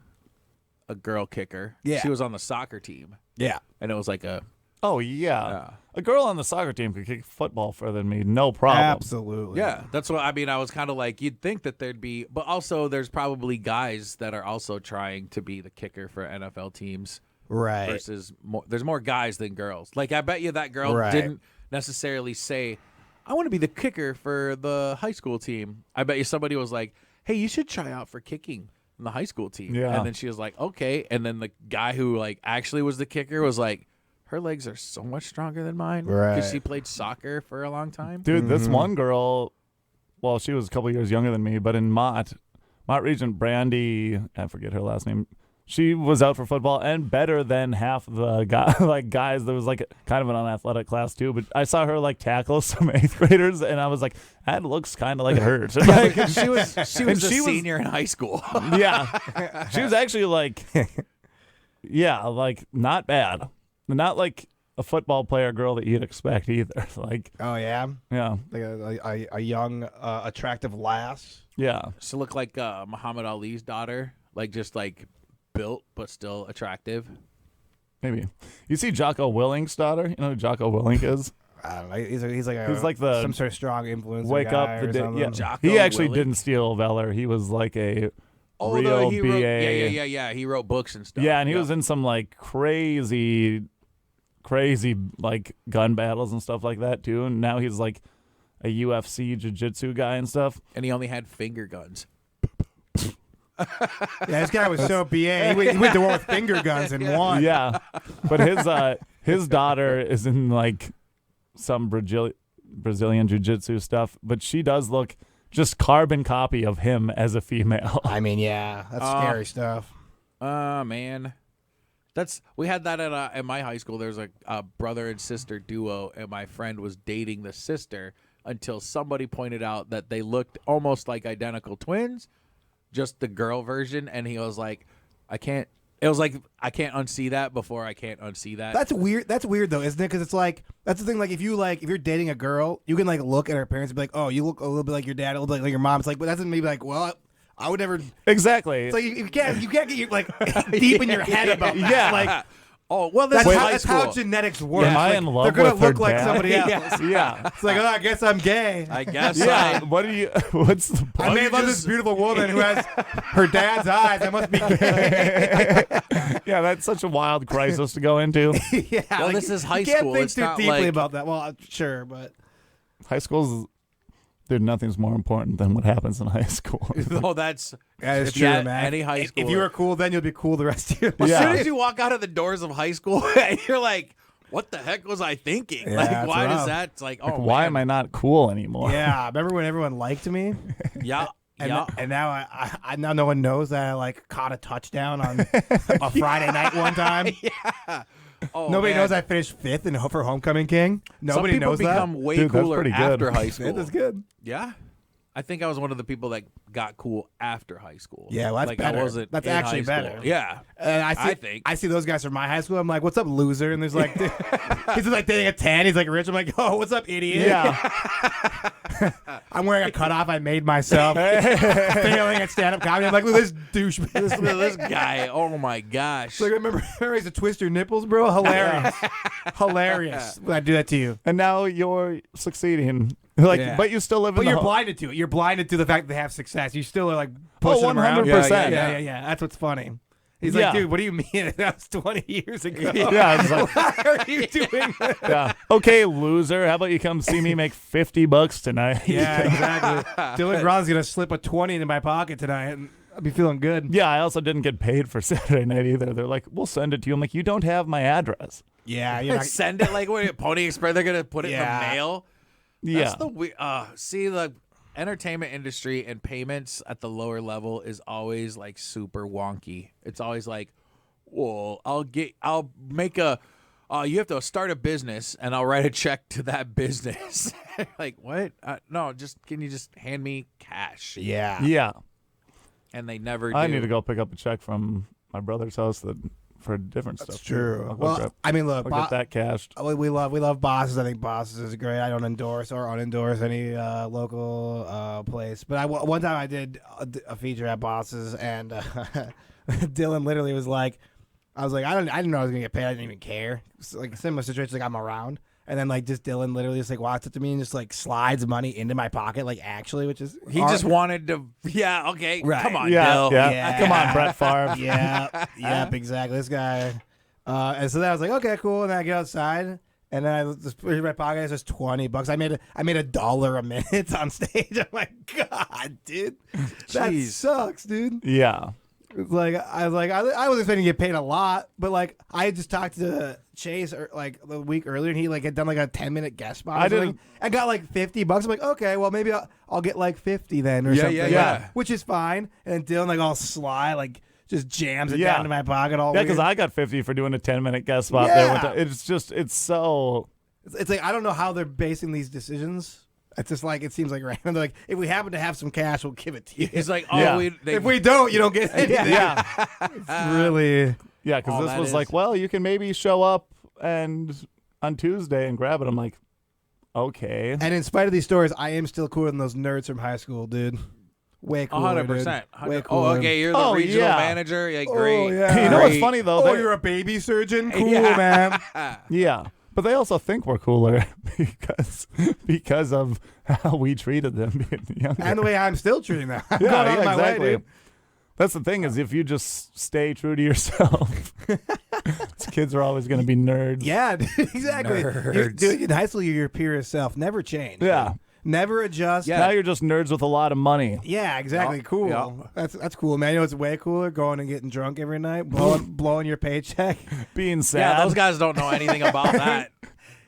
B: girl kicker.
C: Yeah.
B: She was on the soccer team,
C: Yeah.
B: and it was like a
A: Oh yeah.
B: Yeah.
A: A girl on the soccer team could kick football further than me, no problem.
C: Absolutely.
B: yeah. That's what I mean. I was kind of like, you'd think that there'd be, but also there's probably guys that are also trying to be the kicker for NFL teams.
C: Right.
B: Versus there's more guys than girls. Like I bet you that girl
C: Right.
B: didn't necessarily say, "I want to be the kicker for the high school team." I bet you somebody was like, "Hey, you should try out for kicking in the high school team."
A: Yeah.
B: And then she was like, "Okay." And then the guy who like actually was the kicker was like, "Her legs are so much stronger than mine because
C: Right.
B: she played soccer for a long time."
A: Dude, this one girl, well, she was a couple years younger than me, but in Mott Regent, Brandy, I forget her last name. She was out for football and better than half the guys. There was like kind of an unathletic class too, but I saw her like tackle some 8th graders, and I was like, that looks kind of like it hurts. Like,
B: she was a
A: she was-
B: senior in high school.
A: yeah, she was actually like, yeah, like not bad, not like a football player girl that you'd expect either. Like,
C: Oh yeah.
A: yeah,
C: Like a young, attractive lass.
A: yeah.
B: She looked like Muhammad Ali's daughter, like just like built but still attractive.
A: Maybe. You see Jocko Willink's daughter? You know who Jocko Willink is?
C: I don't know. He's
A: like the
C: some sort of strong influence.
A: Wake
C: guy
A: up the
C: or
A: day.
C: something.
A: Yeah.
B: Jocko
A: He actually
B: Willink?
A: didn't steal Veller. He was like a
B: Oh,
A: real
B: he
A: BA.
B: wrote, yeah. He wrote books and stuff.
A: Yeah, and he was in some like crazy like gun battles and stuff like that too. And now he's like a UFC jiu-jitsu guy and stuff.
B: and he only had finger guns.
C: Yeah, this guy was so BA. He went to war with finger guns and won.
A: Yeah, but his daughter is in like some Brazilian jiu-jitsu stuff, but she does look just carbon copy of him as a female.
C: I mean, yeah, that's scary stuff.
B: Man. We had that at my high school. There's a brother and sister duo, and my friend was dating the sister until somebody pointed out that they looked almost like identical twins, just the girl version, and he was like, I can't unsee that before I can't unsee that.
C: That's weird. That's weird though, isn't it? Because it's like that's the thing. Like if you're dating a girl, you can like look at her parents and be like, oh, you look a little bit like your dad, a little bit like your mom. It's like, but that's maybe like, well, I would never.
A: Exactly.
C: It's like you can't get your like deep in your head about that.
A: Yeah.
C: Like
B: oh, well, this is high
C: that's
B: school.
C: how genetics work.
A: Am I
C: Like,
A: in love
C: they're gonna
A: with her
C: look like
A: dad?
C: somebody else.
B: Yes.
A: Yeah.
C: It's like, oh, I guess I'm gay.
B: I guess.
A: Yeah. What do you? What's the
C: I
A: point?
C: may love this beautiful woman who has her dad's eyes. I must be gay.
A: Yeah, that's such a wild crisis to go into.
C: Yeah,
B: Well, this is high
C: you can't
B: school.
C: think
B: It's
C: too
B: not
C: deeply
B: like-
C: about that. Well, sure, but
A: High school's Dude, nothing's more important than what happens in high school.
B: Oh, that's
C: That is
B: if
C: true,
B: you had
C: man.
B: any high school.
C: If you were cool, then you'll be cool the rest of your life.
B: As
A: Yeah.
B: soon as you walk out of the doors of high school, you're like, "What the heck was I thinking?
C: Yeah,
B: like,
C: that's
B: why
C: rough.
B: does that? It's like, oh,
A: Why
B: man.
A: am I not cool anymore?
C: Yeah, remember when everyone liked me?
B: Yeah,
C: And,
B: yeah.
C: and now I now no one knows that I like caught a touchdown on a Friday night one time.
B: Yeah. Oh,
C: Nobody
B: man.
C: knows I finished 5th in for homecoming king. Nobody
B: Some people
C: knows
B: become way
A: Dude, that's
B: cooler
A: pretty good.
B: after high
C: that.
B: school.
C: That's good.
B: Yeah. I think I was one of the people that got cool after high school.
C: Yeah, well, that's
B: like
C: better.
B: I wasn't.
C: That's
B: in
C: actually
B: high
C: better.
B: school. Yeah.
C: And I see those guys from my high school. I'm like, "What's up, loser?" And there's like, he's just like dating a 10. He's like rich. I'm like, "Oh, what's up, idiot?"
A: Yeah.
C: I'm wearing a cutoff I made myself, failing at stand-up comedy. I'm like, "Look at this douchebag."
B: This guy. Oh my gosh.
C: Like, remember I used to twist your nipples, bro? Hilarious. Hilarious. When I do that to you.
A: And now you're succeeding. Like,
C: Yeah.
A: but you still live
C: But
A: in the
C: you're blinded to it. You're blinded to the fact that they have success. You still are like pushing them around.
A: 100%.
C: Yeah. That's what's funny. He's
A: Yeah.
C: like, dude, what do you mean? That was 20 years ago.
A: Yeah, it's like,
C: Why are you doing that?
A: yeah. Okay, loser. How about you come see me make $50 tonight?
C: Yeah, exactly. Dylan Gron's going to slip a 20 into my pocket tonight, and I'll be feeling good.
A: Yeah, I also didn't get paid for Saturday night either. They're like, we'll send it to you. I'm like, you don't have my address.
C: Yeah, you're not.
B: Send it like what? Pony Express. They're gonna put it
C: Yeah.
B: in the mail.
A: Yeah.
B: That's the see the entertainment industry and payments at the lower level is always like super wonky. It's always like, well, I'll make a you have to start a business and I'll write a check to that business. Like what? No, can you just hand me cash?
C: Yeah.
A: Yeah.
B: And they never do.
A: I need to go pick up a check from my brother's house for different stuff.
C: That's true.
A: I'll go
C: Well,
A: grab-
C: I mean, look,
A: I'll get that cashed.
C: we love Bosses. I think Bosses is great. I don't endorse or unendorse any local place. But one time I did a feature at Bosses, and Dylan literally was like, I was like, I didn't know I was gonna get paid. I didn't even care. It's like a similar situation. Like I'm around, and then like just Dylan literally just like walks up to me and just like slides money into my pocket, like actually, which is
B: He just wanted to. Yeah. Okay.
C: Right.
B: Come on,
A: Yeah,
B: Bill.
A: yeah. Come on, Brett Favre.
C: Yep, exactly. This guy. And so then I was like, okay, cool. And then I get outside, and then I just put it in my pocket. It's just $20. I made $1 a minute on stage. I'm like, God, dude, that
B: Jeez.
C: sucks, dude.
A: Yeah.
C: It's like I was expecting to get paid a lot, but like I had just talked to Chase like the week earlier, and he like had done like a 10-minute guest spot.
A: I didn't-
C: I got like $50. I'm like, okay, well maybe I'll get like 50 then, or
B: Yeah,
C: something.
B: yeah,
C: like,
B: yeah.
C: which is fine. And then Dylan like all sly, like just jams it
A: Yeah.
C: down to my pocket. All
A: Yeah, because
C: weird.
A: I got 50 for doing a 10-minute guest spot
C: Yeah.
A: there. It's so.
C: It's like I don't know how they're basing these decisions. It's just like it seems like random. They're like, if we happen to have some cash, we'll give it to you.
B: He's like, oh,
A: Yeah.
C: If we don't, you don't get anything.
A: Yeah.
C: It's really.
A: Yeah, because
B: All
A: this
B: that
A: was
B: is.
A: like, well, you can maybe show up and on Tuesday and grab it. I'm like, okay.
C: And in spite of these stories, I am still cooler than those nerds from high school, dude. Way cooler,
B: 100%.
C: dude. Way
B: Oh,
C: cooler.
B: okay. You're the
A: Oh,
B: regional
A: yeah.
B: manager. Yeah,
C: Oh,
B: great.
C: yeah.
A: You know what's
B: Great.
A: funny though?
C: Oh,
A: They-
C: you're a baby surgeon? Cool,
B: Yeah.
C: man.
A: yeah, but they also think we're cooler because of how we treated them being younger.
C: And the way I'm still treating them. I'm
A: yeah,
C: going out
A: yeah,
C: of my
A: exactly.
C: way, dude.
A: That's the thing is if you just stay true to yourself, these kids are always going to be nerds.
C: Yeah, dude, exactly.
B: Nerds.
C: Dude, in high school, you're your purest self. Never change.
A: Yeah.
C: dude. Never adjust.
B: Yeah.
A: Now you're just nerds with a lot of money.
C: Yeah, exactly.
B: Yeah,
C: Cool.
B: yeah.
C: That's cool, man. You know what's way cooler? Going and getting drunk every night, blowing your paycheck.
A: Being sad.
B: Yeah, those guys don't know anything about that.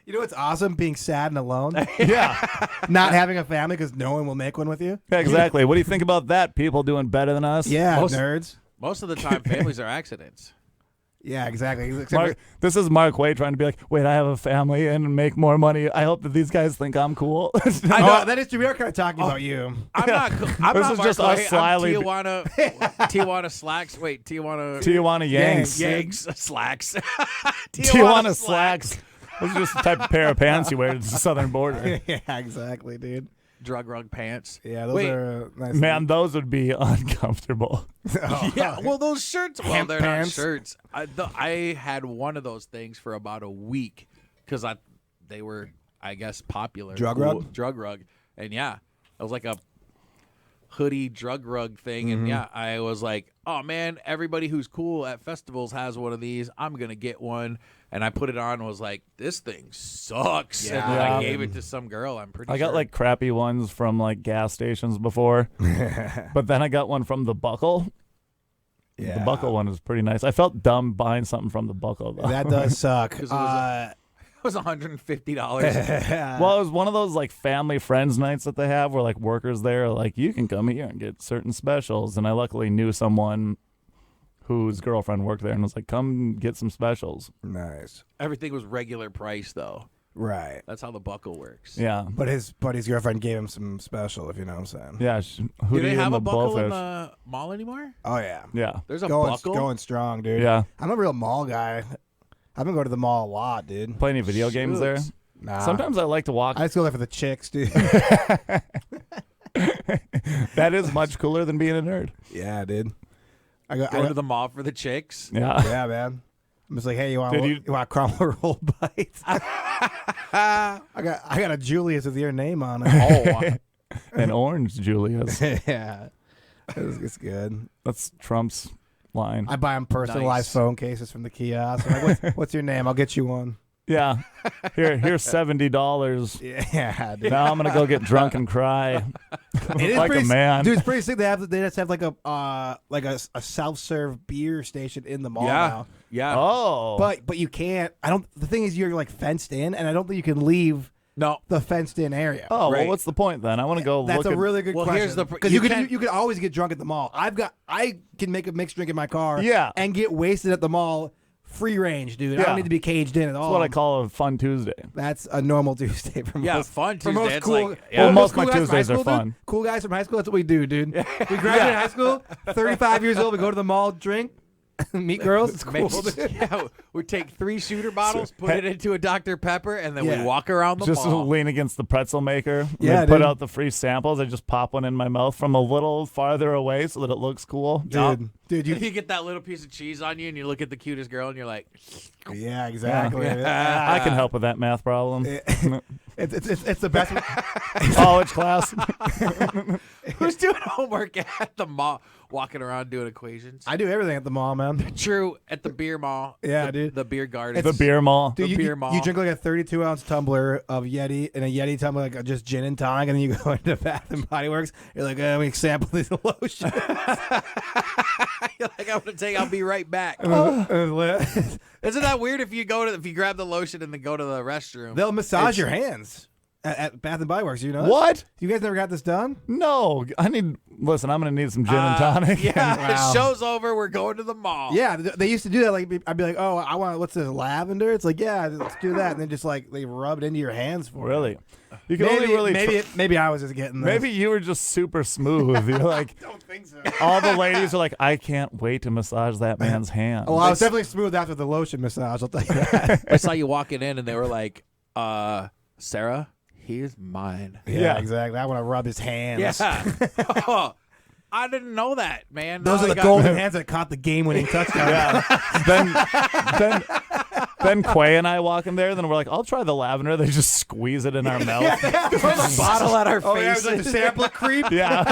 C: You know what's awesome? Being sad and alone.
A: Yeah.
C: Not having a family because no one will make one with you.
A: Yeah, exactly. What do you think about that? People doing better than us?
C: Yeah,
B: Most-
C: nerds.
B: Most of the time, families are accidents.
C: Yeah, exactly. Except
A: This is Marquay trying to be like, wait, I have a family and make more money. I hope that these guys think I'm cool.
C: I know that is true. We are kind of talking about you.
B: I'm not. I'm
A: This
B: not
A: is just
B: Marquay.
A: us slyly-
B: I'm Tijuana Slacks. Wait, Tijuana.
A: Tijuana Yanks.
B: Yanks. Slacks.
A: Tijuana slacks. Those are just the type of pair of pants you wear to the southern border.
C: Yeah, exactly, dude.
B: Drug rug pants.
C: Yeah, those
B: Wait.
C: are nice.
A: Man, those would be uncomfortable.
C: Oh.
B: Yeah, well, those shirts. Well,
C: Hemp
B: they're
C: pants.
B: not shirts. I had one of those things for about a week because they were, I guess, popular.
C: Drug
B: Cool.
C: rug?
B: Drug rug, and yeah, it was like a hoodie drug rug thing, and yeah, I was like, oh man, everybody who's cool at festivals has one of these. I'm gonna get one, and I put it on and was like, this thing sucks.
C: Yeah.
B: And then I
A: Yeah.
B: gave it to some girl. I'm pretty
A: I
B: sure.
A: got like crappy ones from like gas stations before, but then I got one from the Buckle.
C: Yeah.
A: The Buckle one is pretty nice. I felt dumb buying something from the Buckle though.
C: That does suck.
B: 'Cause it was $150.
A: Well, it was one of those like family friends nights that they have where like workers there are like, you can come here and get certain specials. And I luckily knew someone whose girlfriend worked there and was like, come get some specials.
C: Nice.
B: Everything was regular price though.
C: Right.
B: That's how the Buckle works.
A: Yeah.
C: But his girlfriend gave him some special, if you know what I'm saying.
A: Yeah.
B: Do
A: Hootie
B: they have
A: and
B: a
A: the
B: Buckle in
A: Bullfish.
B: the mall anymore?
C: Oh, yeah.
A: Yeah.
B: There's a
C: Going,
B: Buckle?
C: going strong, dude.
A: Yeah.
C: I'm a real mall guy. I've been going to the mall a lot, dude.
A: Play any video games there?
B: Shoot.
C: Nah.
A: Sometimes I like to walk.
C: I just go there for the chicks, dude.
A: That is much cooler than being a nerd.
C: Yeah, dude. I go,
B: Go to the mall for the chicks.
A: Yeah.
C: yeah, man. I'm just like, hey, you want
A: Dude,
C: you want a crumble roll bite? I got a Julius with your name on it.
B: Oh,
A: And Orange Julius.
C: Yeah, it's good.
A: That's Trump's line.
C: I buy them personalized
B: Nice.
C: phone cases from the kiosk. I'm like, what's your name? I'll get you one.
A: Yeah. Here's $70.
C: Yeah, dude.
A: Now I'm gonna go get drunk and cry
C: It is
A: like a
C: pretty,
A: man.
C: dude. It's pretty sick. They just have like a self-serve beer station in the mall now.
B: yeah.
A: Oh,
C: But you can't. I don't. The thing is, you're like fenced in, and I don't think you can leave
B: No.
C: the fenced-in area.
A: well,
B: right.
A: what's the point then? I want to go.
C: That's
A: look
C: a
A: at,
C: really good
B: Well,
C: question.
B: here's the
C: because
B: you
C: you
B: can't-
C: could always get drunk at the mall. I can make a mixed drink in my car.
A: Yeah.
C: and get wasted at the mall, free range, dude. I
A: Yeah.
C: don't need to be caged in at all.
A: That's what I call a fun Tuesday.
C: That's a normal Tuesday for
B: Yeah,
C: most.
B: fun
C: For
B: Tuesday.
C: most
B: It's
C: cool,
B: like,
A: Well,
B: yeah.
A: most of my
C: cool guys from high
A: Tuesdays are
C: school, dude,
A: fun.
C: Cool guys from high school. That's what we do, dude. We graduate high school, 35 years old. We go to the mall, drink, meet girls. It's cool. dude.
B: Yeah, we take 3 shooter bottles, put it into a Dr. Pepper, and then
C: Yeah.
B: we walk around the
A: Just
B: mall.
A: lean against the pretzel maker.
C: Yeah,
A: they put
C: dude.
A: out the free samples. I just pop one in my mouth from a little farther away so that it looks cool.
C: Dude,
B: You
C: you.
B: get that little piece of cheese on you, and you look at the cutest girl, and you're like,
C: Yeah, exactly.
A: I can help with that math problem.
C: It's the best.
A: College class.
B: "Who's doing homework at the mall, walking around doing equations?"
C: I do everything at the mall, man.
B: True, at the beer mall.
C: Yeah,
B: the,
C: dude.
B: The beer garden.
A: The beer mall.
C: Dude,
B: The
C: you,
B: beer
C: you-
B: mall.
C: you drink like a 32-ounce tumbler of Yeti and a Yeti tumbler, like just gin and tonic, and then you go into Bath and Body Works. You're like, let me sample this lotion.
B: You're like, I'm gonna take. I'll be right back.
C: They'll
B: Isn't that weird if you grab the lotion and then go to the restroom?
C: massage your hands at Bath and Body Works. You know that?
A: What?
C: You guys never got this done?
A: No. Listen, I'm going to need some gin and tonic.
B: Yeah,
C: Wow.
B: show's over. We're going to the mall.
C: Yeah, they used to do that. Like, I'd be like, oh, I want what's this, lavender? It's like, yeah, let's do that, and then just like they rub it into your hands for
A: Really?
C: you.
A: You can only really
C: Maybe I was just getting this.
A: maybe you were just super smooth. You're like,
C: don't think so.
A: all the ladies are like, I can't wait to massage that man's hand.
C: Oh, I was definitely smooth after the lotion massage. I'll tell you that.
B: I saw you walking in, and they were like, Sarah, he's mine.
C: Yeah, exactly. I want to rub his hands.
B: Yeah. Oh, I didn't know that, man.
C: Those
B: Now
C: are
B: I
C: the
B: got-
C: golden hands that caught the game-winning touchdown.
A: Yeah. Then Quay and I walk in there. Then we're like, I'll try the lavender. They just squeeze it in our mouth.
B: bottle at our
C: Oh, yeah, it was
B: faces.
C: like the sample creep.
A: Yeah.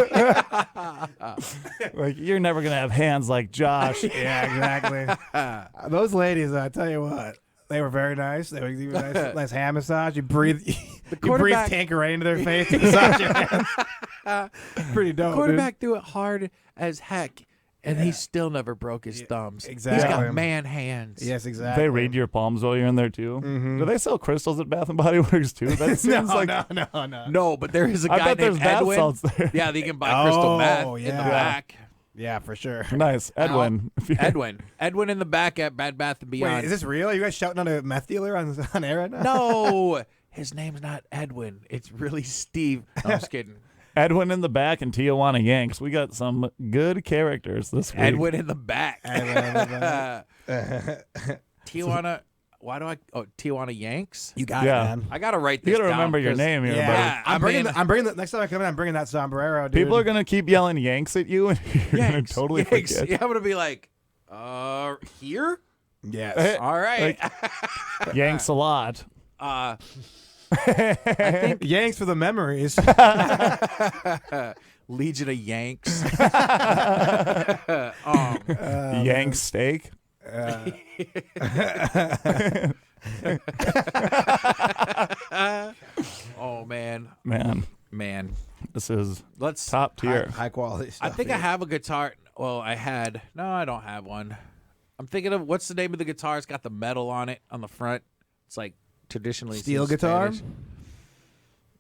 A: Like, you're never going to have hands like Josh.
C: Yeah, exactly. Those ladies, I tell you what, they were very nice. They would give you a nice hand massage. You breathe, you breathe
B: quarterback-
C: Tanqueray into their face to massage your hands. Pretty dope,
B: Quarterback threw it hard as heck, and he still never broke his thumbs.
C: exactly.
B: He's got man hands.
C: dude. Yes, exactly.
A: They read your palms while you're in there too. Do they sell crystals at Bath and Body Works too? That seems like
C: no.
B: No, but there is a
A: I
B: guy
A: bet there's
B: named
A: bath
B: Edwin.
A: salts there.
B: Yeah, they can buy crystal meth in the
C: yeah.
B: back.
C: Yeah, for sure.
A: Nice, Edwin.
B: Edwin in the back at Bed Bath and Beyond.
C: Wait, is this real? Are you guys shouting on a meth dealer on air right now?
B: No, his name's not Edwin. It's really Steve. No, I'm just kidding.
A: Edwin in the back and Tijuana Yanks. We got some good characters this week.
B: Edwin in the back.
C: Edwin.
B: Tijuana. Why do I? Oh, Tijuana Yanks.
C: You got
A: Yeah.
C: it, man.
B: I gotta write this
A: You got to
B: down
A: remember your
B: 'cause-
A: name here,
C: Yeah,
A: buddy.
B: Yeah,
C: I'm
B: I
C: bringing.
B: mean-
C: I'm bringing. Next time I come in, I'm bringing that sombrero, dude.
A: People are going to keep yelling Yanks at you, and you're going
B: Yanks.
A: to totally
B: Yanks.
A: forget.
B: Yeah, I'm gonna be like, here.
C: Yes.
B: All right.
A: Yanks a lot.
B: I think
C: Yanks for the memories.
B: Legion of Yanks.
A: Yank steak.
B: Oh man,
A: Man, this is
B: let's
A: top tier.
C: High quality stuff.
B: I think I have a guitar. Well, I had. No, I don't have one. I'm thinking of what's the name of the guitar? It's got the metal on it on the front. It's like traditionally
C: Steel
B: seen
C: guitar?
B: Spanish.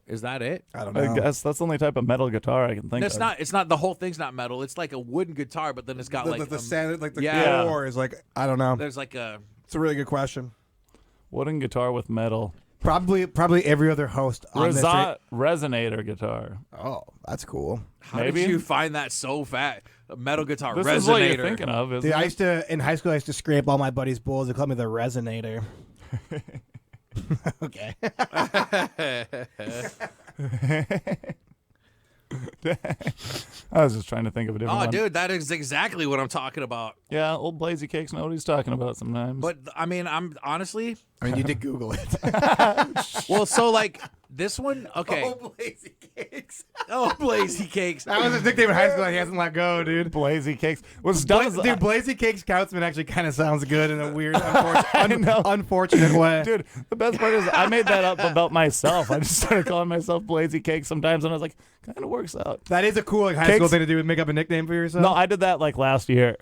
B: Is that it?
C: I don't
A: I
C: know.
A: guess that's the only type of metal guitar I can think
B: It's
A: of.
B: not. It's not. The whole thing's not metal. It's like a wooden guitar, but then it's got like
C: the sound, like the
B: yeah.
C: core is like, I don't know.
B: There's like a.
C: It's a really good question.
A: Wooden guitar with metal.
C: Probably every other host on this.
A: Resonator guitar.
C: Oh, that's cool.
B: How
A: Maybe?
B: did you find that so fat? A metal guitar
A: This
B: resonator.
A: is what you're thinking of, isn't
C: Dude, I
A: it?
C: used to in high school. I used to scrape all my buddies' bowls. They called me the resonator. Okay.
A: I was just trying to think of a different
B: Oh,
A: one.
B: dude, that is exactly what I'm talking about.
A: Yeah, old Blaise Cakes know what he's talking about sometimes.
B: But I mean, I'm honestly.
C: I mean, you did Google it.
B: Well, so like this one, okay.
C: Blaise Cakes.
B: Oh, Blaise Cakes.
C: That was his nickname in high school. He hasn't let go, dude.
A: Blaise Cakes was dumb.
C: Dude, Blaise Cakes Kautzman actually kind of sounds good in a weird,
A: I know.
C: unfortunate way.
A: Dude, the best part is I made that up about myself. I just started calling myself Blaise Cakes sometimes, and I was like, kind of works out.
C: That is a cool like, high
A: Cakes-
C: school thing to do, make up a nickname for yourself.
A: No, I did that like last year.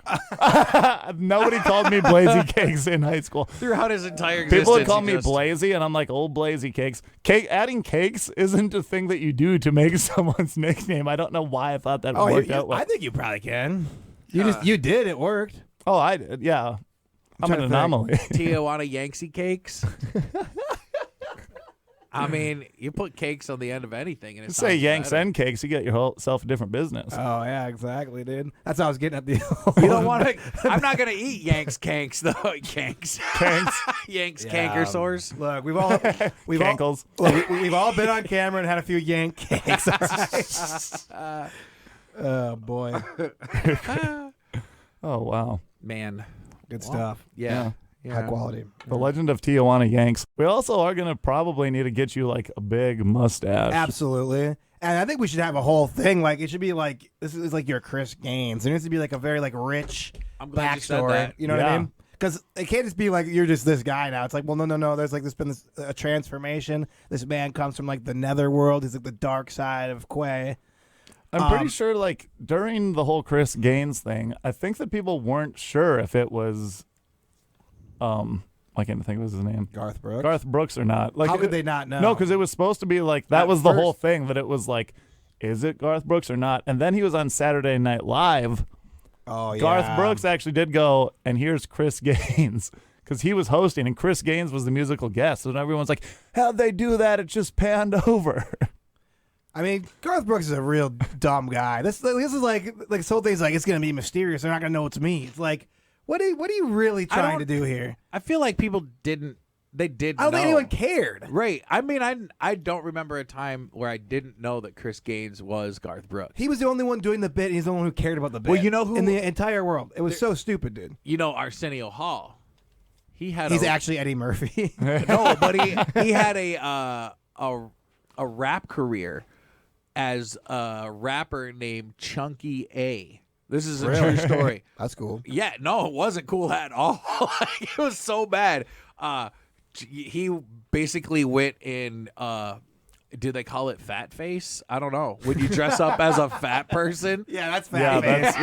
A: Nobody called me Blaise Cakes in high school.
B: Throughout his entire existence.
A: People would call
B: he
A: me
B: just-
A: Blaise, and I'm like, old Blaise Cakes. Adding cakes isn't a thing that you do to make someone's nickname. I don't know why I thought that
C: Oh,
A: worked out well.
C: I think you probably can. You did. It worked.
A: Oh, I did. Yeah. I'm
C: trying
A: an
C: to think.
A: anomaly.
B: Tijuana Yanksy cakes. I mean, you put cakes on the end of anything, and it
A: Say
B: sounds
A: Yanks
B: better.
A: and cakes, you get yourself a different business.
C: Oh yeah, exactly, dude. That's how I was getting at the.
B: You don't want to. I'm not gonna eat Yanks kanks though. Kanks. Yanks canker sores.
C: Look, we've all
A: Cankles.
C: we've all been on camera and had a few yank cakes. Oh boy,
A: Oh, wow.
B: Man.
C: good stuff.
B: Yeah.
C: High quality.
A: The Legend of Tijuana Yanks. We also are going to probably need to get you like a big mustache.
C: Absolutely. And I think we should have a whole thing. Like it should be like this is like your Chris Gaines. There needs to be like a very like rich
B: I'm glad you said
C: backstory.
B: that.
C: You know what I
A: Yeah.
C: mean? Because it can't just be like you're just this guy now. It's like, well, no. There's like a transformation. This man comes from like the netherworld. He's like the dark side of Quay.
A: I'm pretty sure like during the whole Chris Gaines thing, I think that people weren't sure if it was I can't think of his name.
C: Garth Brooks.
A: Garth Brooks or not. Like
C: How could they not know?
A: No, because it was supposed to be like that
C: At
A: was the
C: first-
A: whole thing, that it was like, is it Garth Brooks or not? And then he was on Saturday Night Live.
C: Oh yeah.
A: Garth Brooks actually did go, and here's Chris Gaines, because he was hosting, and Chris Gaines was the musical guest. And everyone's like, how'd they do that? It just panned over.
C: I mean, Garth Brooks is a real dumb guy. This is like this whole thing's like it's gonna be mysterious. They're not gonna know it's me. It's like, what are you really trying to do here?
B: I feel like people didn't. They did.
C: I don't think
B: know.
C: anyone cared.
B: Right. I mean, I don't remember a time where I didn't know that Chris Gaines was Garth Brooks.
C: He was the only one doing the bit. And he's the only one who cared about the bit.
B: Well, you know who-
C: in the entire world. It was so stupid, dude.
B: You know, Arsenio Hall. He had.
C: He's actually Eddie Murphy.
B: no, but he had a rap career as a rapper named Chunky A. This is a true story.
C: That's cool.
B: Yeah, no, it wasn't cool at all. It was so bad. He basically went in. Do they call it fat face? I don't know. When you dress up as a fat person.
C: Yeah, that's
A: Yeah,
C: fat.
A: that's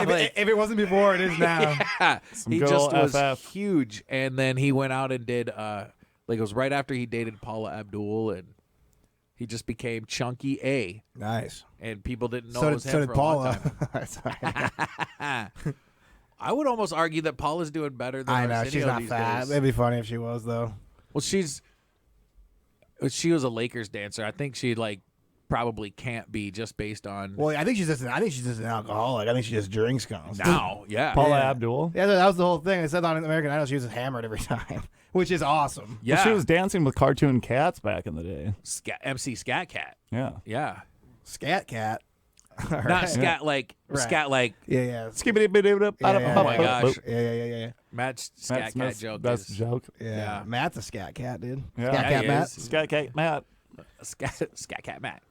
A: yeah.
C: If it wasn't before, it is now.
B: Yeah, he
A: good
B: just
A: old
B: was
A: FF.
B: huge, and then he went out and did. Like it was right after he dated Paula Abdul, and he just became Chunky A,
C: Nice.
B: and people didn't know
C: So
B: it
C: did,
B: was him
C: so did
B: for a long
C: Paula.
B: time.
C: Sorry.
B: I would almost argue that Paula's doing better than
C: I know.
B: Arsenio
C: She's not
B: these
C: fat.
B: days.
C: It'd be funny if she was, though.
B: Well, she was a Lakers dancer. I think she like probably can't be just based on
C: Well, I think she's just an alcoholic. I think she just drinks constantly.
B: now. Yeah,
A: Paula
C: Yeah.
A: Abdul.
C: Yeah, that was the whole thing. I said on American Idol she was hammered every time, which is awesome.
B: yeah.
A: Well, she was dancing with cartoon cats back in the day.
B: MC Scat Cat.
A: Yeah.
B: Yeah,
C: Scat Cat.
B: not scat like
C: Right.
B: scat like
C: Yeah.
A: Skibbity-bidi-bidi-bidi.
C: Yeah.
B: Oh my gosh.
C: Yeah.
B: Matt's Scat
A: Matt
B: Cat
A: Smith's
B: joke.
A: best
B: is,
A: joke.
C: Yeah. Matt's a scat cat, dude.
A: Yeah.
C: Scat
B: Yeah,
C: cat
B: he
C: Matt.
B: is.
A: Scat Cat Matt.
B: Scat Cat Matt.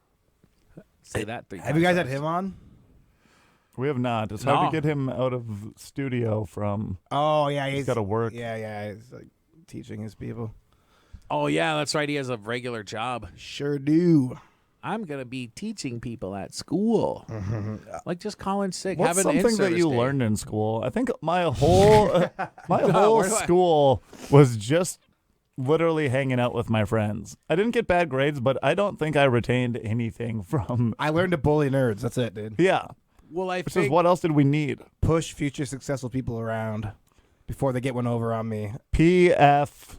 B: Say that 3 times.
C: Have you guys had
B: fast.
C: him on?
A: We have not. It's hard
B: No.
A: to get him out of studio from.
C: Oh yeah,
A: He's got to work.
C: Yeah, he's like teaching his people.
B: Oh yeah, that's right. He has a regular job.
C: Sure do.
B: I'm gonna be teaching people at school. Like just calling sick.
A: What's
B: having an
A: something that
B: in-service
A: you
B: day.
A: learned in school? I think my whole whole
B: where do I-
A: school was just literally hanging out with my friends. I didn't get bad grades, but I don't think I retained anything from.
C: I learned to bully nerds. That's it, dude.
A: Yeah,
B: Well, I
A: which is
B: think
A: what else did we need?
C: Push future successful people around before they get one over on me.
A: PFS.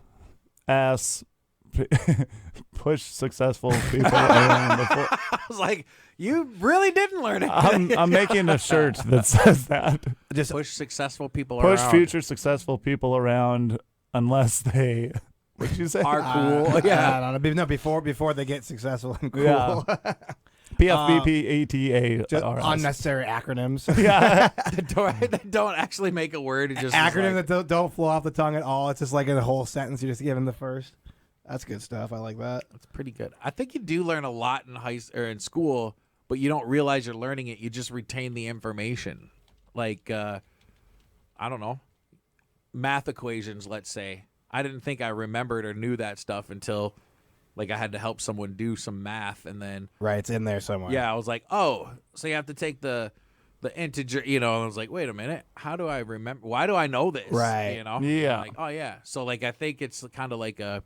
A: Push successful people around before.
B: I was like, you really didn't learn it.
A: I'm making a shirt that says that.
C: Just
B: Push successful people
A: Push
B: around.
A: future successful people around unless they. What did you say?
B: Are cool. Yeah.
C: I don't know. No, before they get successful and cool.
A: Yeah. PFBPATA.
C: Just unnecessary acronyms.
A: Yeah.
B: They don't actually make a word. It just
C: Acronym
B: is like,
C: that don't flow off the tongue at all. It's just like in a whole sentence. You just give them the first. That's good stuff. I like that.
B: it's pretty good. I think you do learn a lot in in school, but you don't realize you're learning it. You just retain the information. Like I don't know, math equations. Let's say I didn't think I remembered or knew that stuff until like I had to help someone do some math, and then
C: Right, it's in there somewhere.
B: yeah, I was like, oh, so you have to take the integer, you know. And I was like, wait a minute, how do I remember? Why do I know this?
C: Right.
B: You know?
A: Yeah.
B: Like, oh yeah. So like, I think it's kind of like a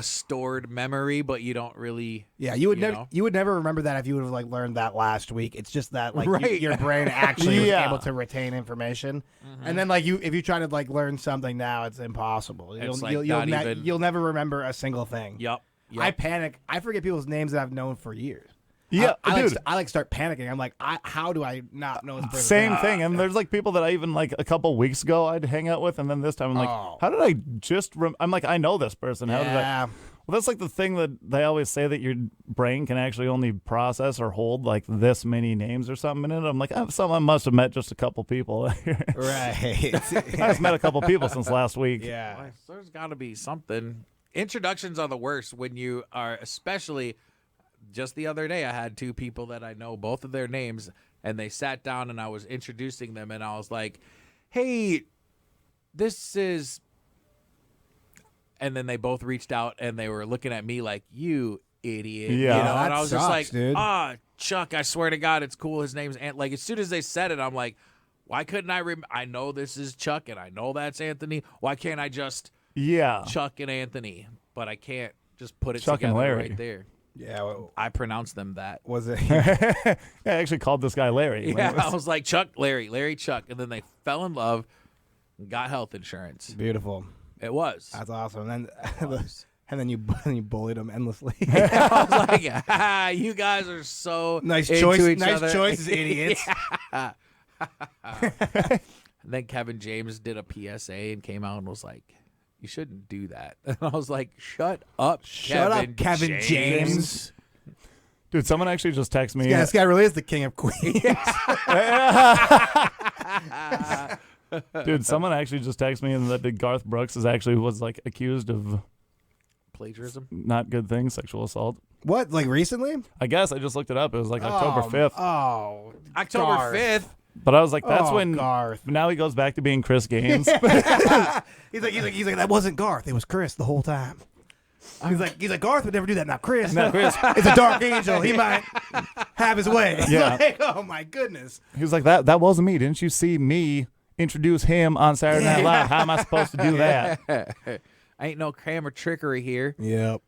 B: stored memory, but you don't really.
C: Yeah, you would
B: You
C: never
B: know?
C: you would never remember that if you would have like learned that last week. It's just that like
B: Right.
C: your brain actually was
A: Yeah.
C: able to retain information. And then like if you try to like learn something now, it's impossible.
B: It's, like, not even-
C: you'll never remember a single thing.
B: Yep.
C: I panic. I forget people's names that I've known for years.
A: Yeah,
C: I
A: dude.
C: like start panicking. I'm like, how do I not know this person's
A: Same
C: name?
A: thing. And there's like people that I even like a couple weeks ago I'd hang out with, and then this time I'm like,
C: Oh.
A: how did I just? I'm like, I know this person. How did I?
C: Yeah.
A: Well, that's like the thing that they always say that your brain can actually only process or hold like this many names or something in it. I'm like, I must have met just a couple people.
C: Right.
A: I just met a couple people since last week.
C: yeah.
B: Well, there's got to be something. Introductions are the worst when you are, especially. Just the other day, I had 2 people that I know both of their names, and they sat down, and I was introducing them, and I was like, "Hey, this is," and then they both reached out, and they were looking at me like, "You idiot!"
A: Yeah.
B: you know?
C: That
B: And I was
C: sucks,
B: just like,
C: dude.
B: Chuck, I swear to God, it's cool. His name's Ant." Like as soon as they said it, I'm like, "Why couldn't I? I know this is Chuck, and I know that's Anthony. Why can't I just
A: Yeah.
B: Chuck and Anthony?" But I can't just put it
A: Chuck and
B: together
A: Larry.
B: right there.
C: Yeah. Well,
B: I pronounced them that.
C: was it?
A: I actually called this guy Larry. when
B: Yeah,
A: it was-
B: I was like Chuck, Larry, Chuck, and then they fell in love, and got health insurance.
C: Beautiful.
B: It was.
C: That's awesome. And then and then you bullied them endlessly.
B: I was like, you guys are so
C: Nice
B: into
C: choice.
B: each
C: Nice
B: other.
C: choices, idiots.
B: And then Kevin James did a PSA and came out and was like, "You shouldn't do that." And I was like, "Shut up,
C: Shut up, Kevin James.
A: Dude, someone actually just texted me.
C: Yeah, this guy really is the king of Queens.
A: Dude, someone actually just texted me and that Garth Brooks was like accused of
B: Plagiarism.
A: not good things, sexual assault.
C: What? Like recently?
A: I guess I just looked it up. It was like October 5th.
C: Oh,
B: October
C: Garth.
B: 5th.
A: But I was like, that's
C: Oh,
A: when
C: Garth.
A: now he goes back to being Chris Gaines.
C: He's like, that wasn't Garth. It was Chris the whole time. He's like, Garth would never do that. Not Chris.
A: Not Chris.
C: It's a dark angel. He might have his way. It's
A: Yeah.
C: like, oh my goodness.
A: He was like, that wasn't me. Didn't you see me introduce him on Saturday Night Live? How am I supposed to do that?
B: Ain't no camera trickery here.
C: Yep.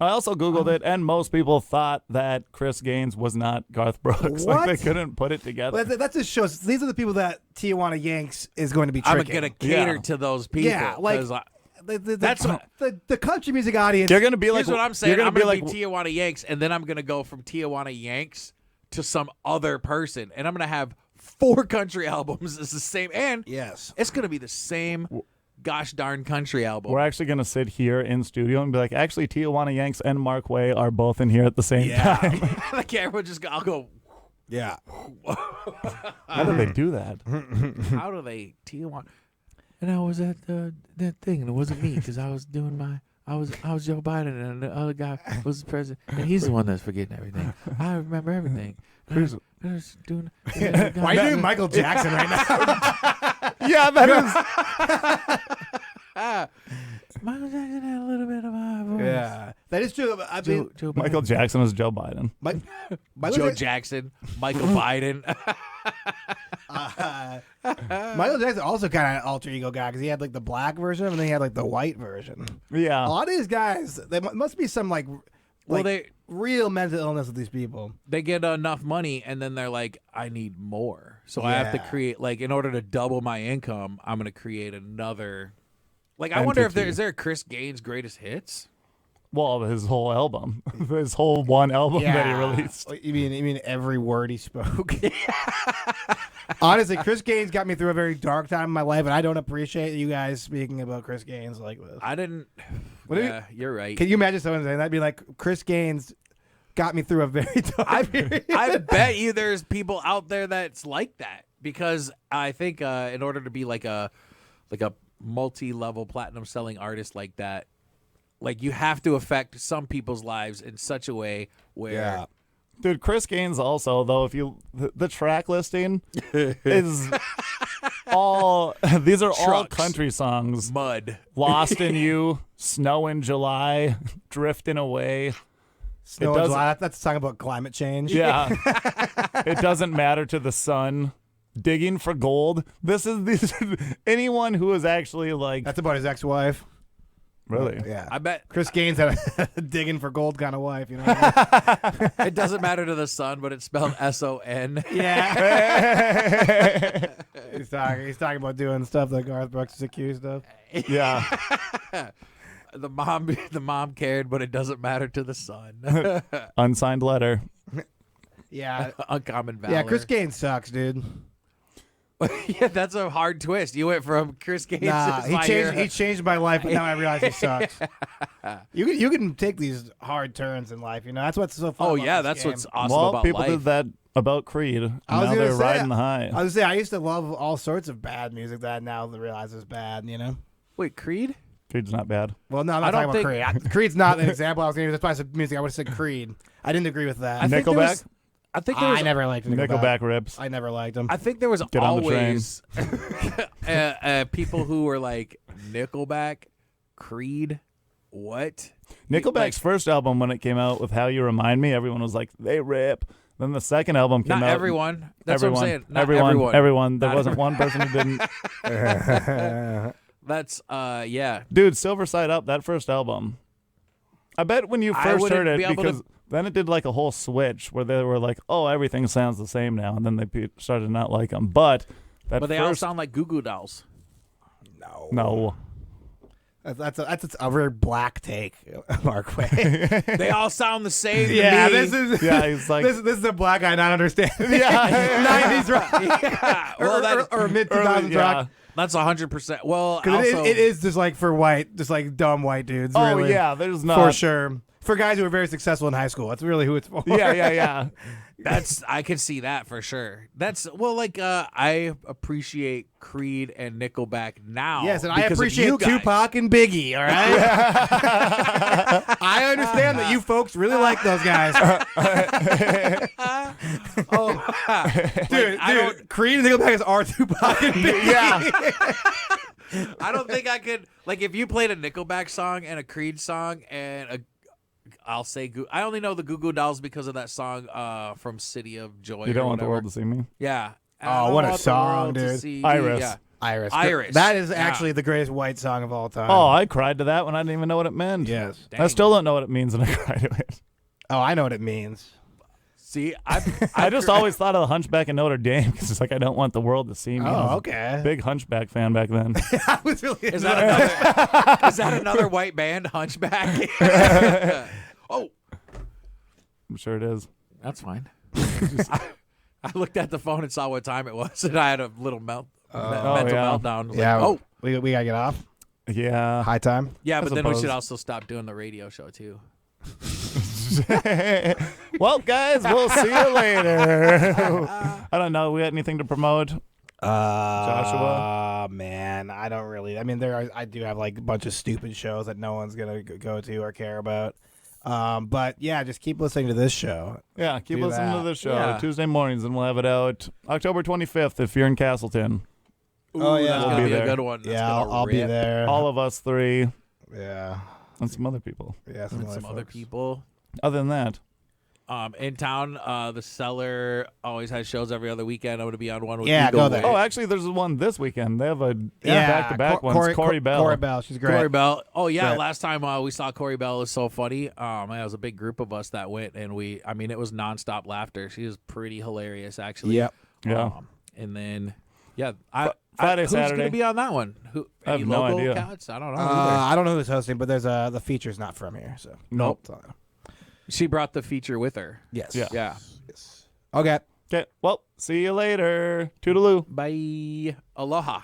A: I also Googled it, and most people thought that Chris Gaines was not Garth Brooks.
C: What?
A: Like, they couldn't put it together.
C: Well, that just shows these are the people that Tijuana Yanks is going to be
B: I'm
C: tricking.
B: gonna cater
A: Yeah.
B: to those people.
C: Yeah, like-
B: 'cause
C: That's the country music audience.
A: You're gonna be like,
B: here's what I'm saying.
A: You're gonna
B: I'm
A: be
B: gonna
A: like,
B: be Tijuana Yanks, and then I'm gonna go from Tijuana Yanks to some other person, and I'm gonna have 4 country albums. It's the same, and
C: Yes.
B: it's gonna be the same gosh darn country album.
A: we're actually gonna sit here in studio and be like, actually, Tijuana Yanks and Marquay are both in here at the same time.
B: Like everyone just go, I'll go.
C: Yeah.
A: How do they do that?
B: How do they Tijuana? And I was at that thing, and it wasn't me because I was doing my I was Joe Biden, and the other guy was the president, and he's the one that's forgetting everything. I remember everything. I was doing.
C: Why are you doing Michael Jackson right now?
A: Yeah, that is.
B: Michael Jackson had a little bit of my voice.
C: Yeah, that is true. I mean,
B: Joe
A: Michael Jackson is Joe Biden.
B: Joe Jackson, Michael Biden.
C: Michael Jackson also kind of an alter ego guy because he had like the black version and then he had like the white version.
A: Yeah.
C: A lot of these guys, there must be some like real mental illness with these people.
B: They get enough money and then they're like, I need more. So I have to create, like, in order to double my income, I'm going to create another. Like, I wonder if is there a Chris Gaines greatest hits?
A: Well, his whole album, his whole one album that he released.
C: You mean every word he spoke? Honestly, Chris Gaines got me through a very dark time in my life, and I don't appreciate you guys speaking about Chris Gaines like this.
B: I didn't. You're right.
C: Can you imagine someone saying that'd be like Chris Gaines got me through a very dark period?
B: I bet you there's people out there that's like that, because I think in order to be like a multi-level platinum selling artist like that, like, you have to affect some people's lives in such a way where
A: Dude, Chris Gaines also, though, if you the track listing is all these are all
B: Trucks.
A: country songs.
B: Mud.
A: Lost in You, Snow in July, Drifting Away.
C: Snow in July, that's a song about climate change.
A: Yeah. It Doesn't Matter to the Sun. Digging for Gold. These anyone who is actually like
C: That's about his ex-wife.
A: really.
C: Yeah.
B: I bet
C: Chris Gaines had a digging for gold kind of wife, you know what I mean?
B: it doesn't matter to the sun, but it's spelled SON.
C: Yeah. He's talking about doing stuff that Garth Brooks is accused of.
A: Yeah.
B: The mom cared, but it doesn't matter to the son.
A: Unsigned letter.
C: Yeah.
B: Uncommon valor.
C: Yeah, Chris Gaines sucks, dude.
B: Yeah, that's a hard twist. You went from Chris Gaines.
C: Nah, he changed my life, but now I realize he sucks. You can take these hard turns in life, you know. That's what's so fun.
B: Oh
C: about
B: yeah,
C: this
B: that's
C: game.
B: what's awesome
A: Well,
B: about
A: people
B: life.
A: did that about Creed. And
C: I was
A: now
C: gonna
A: they're
C: say-
A: riding the high.
C: I was saying I used to love all sorts of bad music that I now realize is bad, you know.
B: Wait, Creed?
A: Creed's not bad.
C: Well, no, I'm
B: I
C: not
B: don't
C: talking about Creed. Creed's not an example I was going to use. That's why I said music. I would have said Creed. I didn't agree with that.
B: I think there
A: Nickelback?
B: was- I think there was.
C: I never liked
A: Nickelback rips.
C: I never liked them.
B: I think there was
A: Get on the train.
B: always people who were like Nickelback, Creed, what?
A: Nickelback's first album, when it came out with How You Remind Me, everyone was like, they rip. Then the second album came
B: Not
A: out.
B: everyone. That's
A: everyone,
B: what I'm saying. Not
A: everyone. There
B: Not
A: wasn't one person who didn't.
B: That's yeah.
A: Dude, Silver Side Up, that first album. I bet when you
B: I
A: first
B: wouldn't
A: heard it,
B: be able to-
A: because then it did like a whole switch where they were like, oh, everything sounds the same now. And then they started to not like them. But that
B: But they all
A: first,
B: sound like Goo Goo Dolls.
A: no.
C: That's a very black take, Marquay.
B: They all sound the same. to
C: yeah,
B: me.
C: this is
A: Yeah, he's like,
C: this is a black guy not understanding.
A: yeah.
C: 90s rock
B: Yeah, well,
C: or mid 2000s
A: Early, yeah.
C: rock.
B: that's 100%. Well,
C: Because
B: also,
C: it is just like for white, just like dumb white dudes.
A: Oh,
C: really,
A: yeah, there's not.
C: for sure. For guys who are very successful in high school, that's really who it's for.
A: Yeah.
B: I can see that for sure. That's like I appreciate Creed and Nickelback now.
C: Yes, and I
B: because of
C: appreciate
B: you guys.
C: Tupac and Biggie. All right, I understand that you folks really like those guys, dude. Creed and Nickelback are Tupac and Biggie.
A: Yeah.
B: I don't think I could if you played a Nickelback song and a Creed song and I'll say I only know the Goo Goo Dolls because of that song from City of Joy.
A: You don't
B: or
A: want the
B: whatever.
A: world to see me?
B: Yeah.
C: Oh, what a song, dude.
A: Iris.
B: Yeah.
C: Iris. That is actually the greatest white song of all time.
A: Oh, I cried to that when I didn't even know what it meant.
C: yes.
A: I still don't know what it means, and I cried to it.
C: Oh, I know what it means.
B: See,
A: I just always thought of the Hunchback in Notre Dame because it's like I don't want the world to see me. I was
C: Oh,
A: a
C: okay.
A: Big Hunchback fan back then.
C: I was really.
B: is that another white band, Hunchback? Oh,
A: I'm sure it is.
B: that's fine. I looked at the phone and saw what time it was, and I had a little mental
A: yeah.
B: meltdown. I was
C: Yeah.
B: like, oh,
C: we gotta get off.
A: Yeah.
C: High time.
B: yeah,
A: I
B: but then we should
A: suppose.
B: also stop doing the radio show too.
A: Well, guys, we'll see you later. I don't know. We got anything to promote? Joshua?
C: Man, I don't really. I mean, I do have like a bunch of stupid shows that no one's gonna go to or care about. But yeah, just keep listening to this show.
A: Yeah, keep
C: Do
A: listening
C: that.
A: to this show
B: Yeah.
A: Tuesday mornings, and we'll have it out October 25th if you're in Castleton.
C: Oh, yeah.
B: that's
C: We'll
B: gonna
A: be
B: be a
A: there.
B: good one. That's
C: Yeah,
B: gonna
C: I'll be
B: rip.
C: there.
A: All of us three
C: Yeah,
A: and some other people.
C: yeah,
B: And some other
C: folks.
B: people.
A: Other than that,
B: In town, the Cellar always has shows every other weekend. I'm going to be on one with
C: Yeah,
B: Eagle
C: go there.
B: Way.
A: oh, actually, there's one this weekend. They have a
C: Yeah,
A: back-to-back ones. Corey Bell.
C: Corey Bell, she's great.
B: Corey Bell. Oh yeah,
C: Great.
B: last time we saw Corey Bell, it was so funny. It was a big group of us that went, and it was nonstop laughter. She was pretty hilarious, actually.
C: Yep.
A: Yeah.
B: And then,
A: Friday,
B: who's going
A: Saturday.
B: to be on that one? Who?
A: I have
B: Any
A: no
B: local
A: idea.
B: cats? I don't know. either.
C: I don't know who's hosting, but there's the feature's not from here, so
A: Nope.
C: So,
B: She brought the feature with her.
C: yes.
A: Yeah.
B: Yeah.
C: Yes. Okay.
A: Okay, well, see you later. Toodaloo.
B: Bye. Aloha.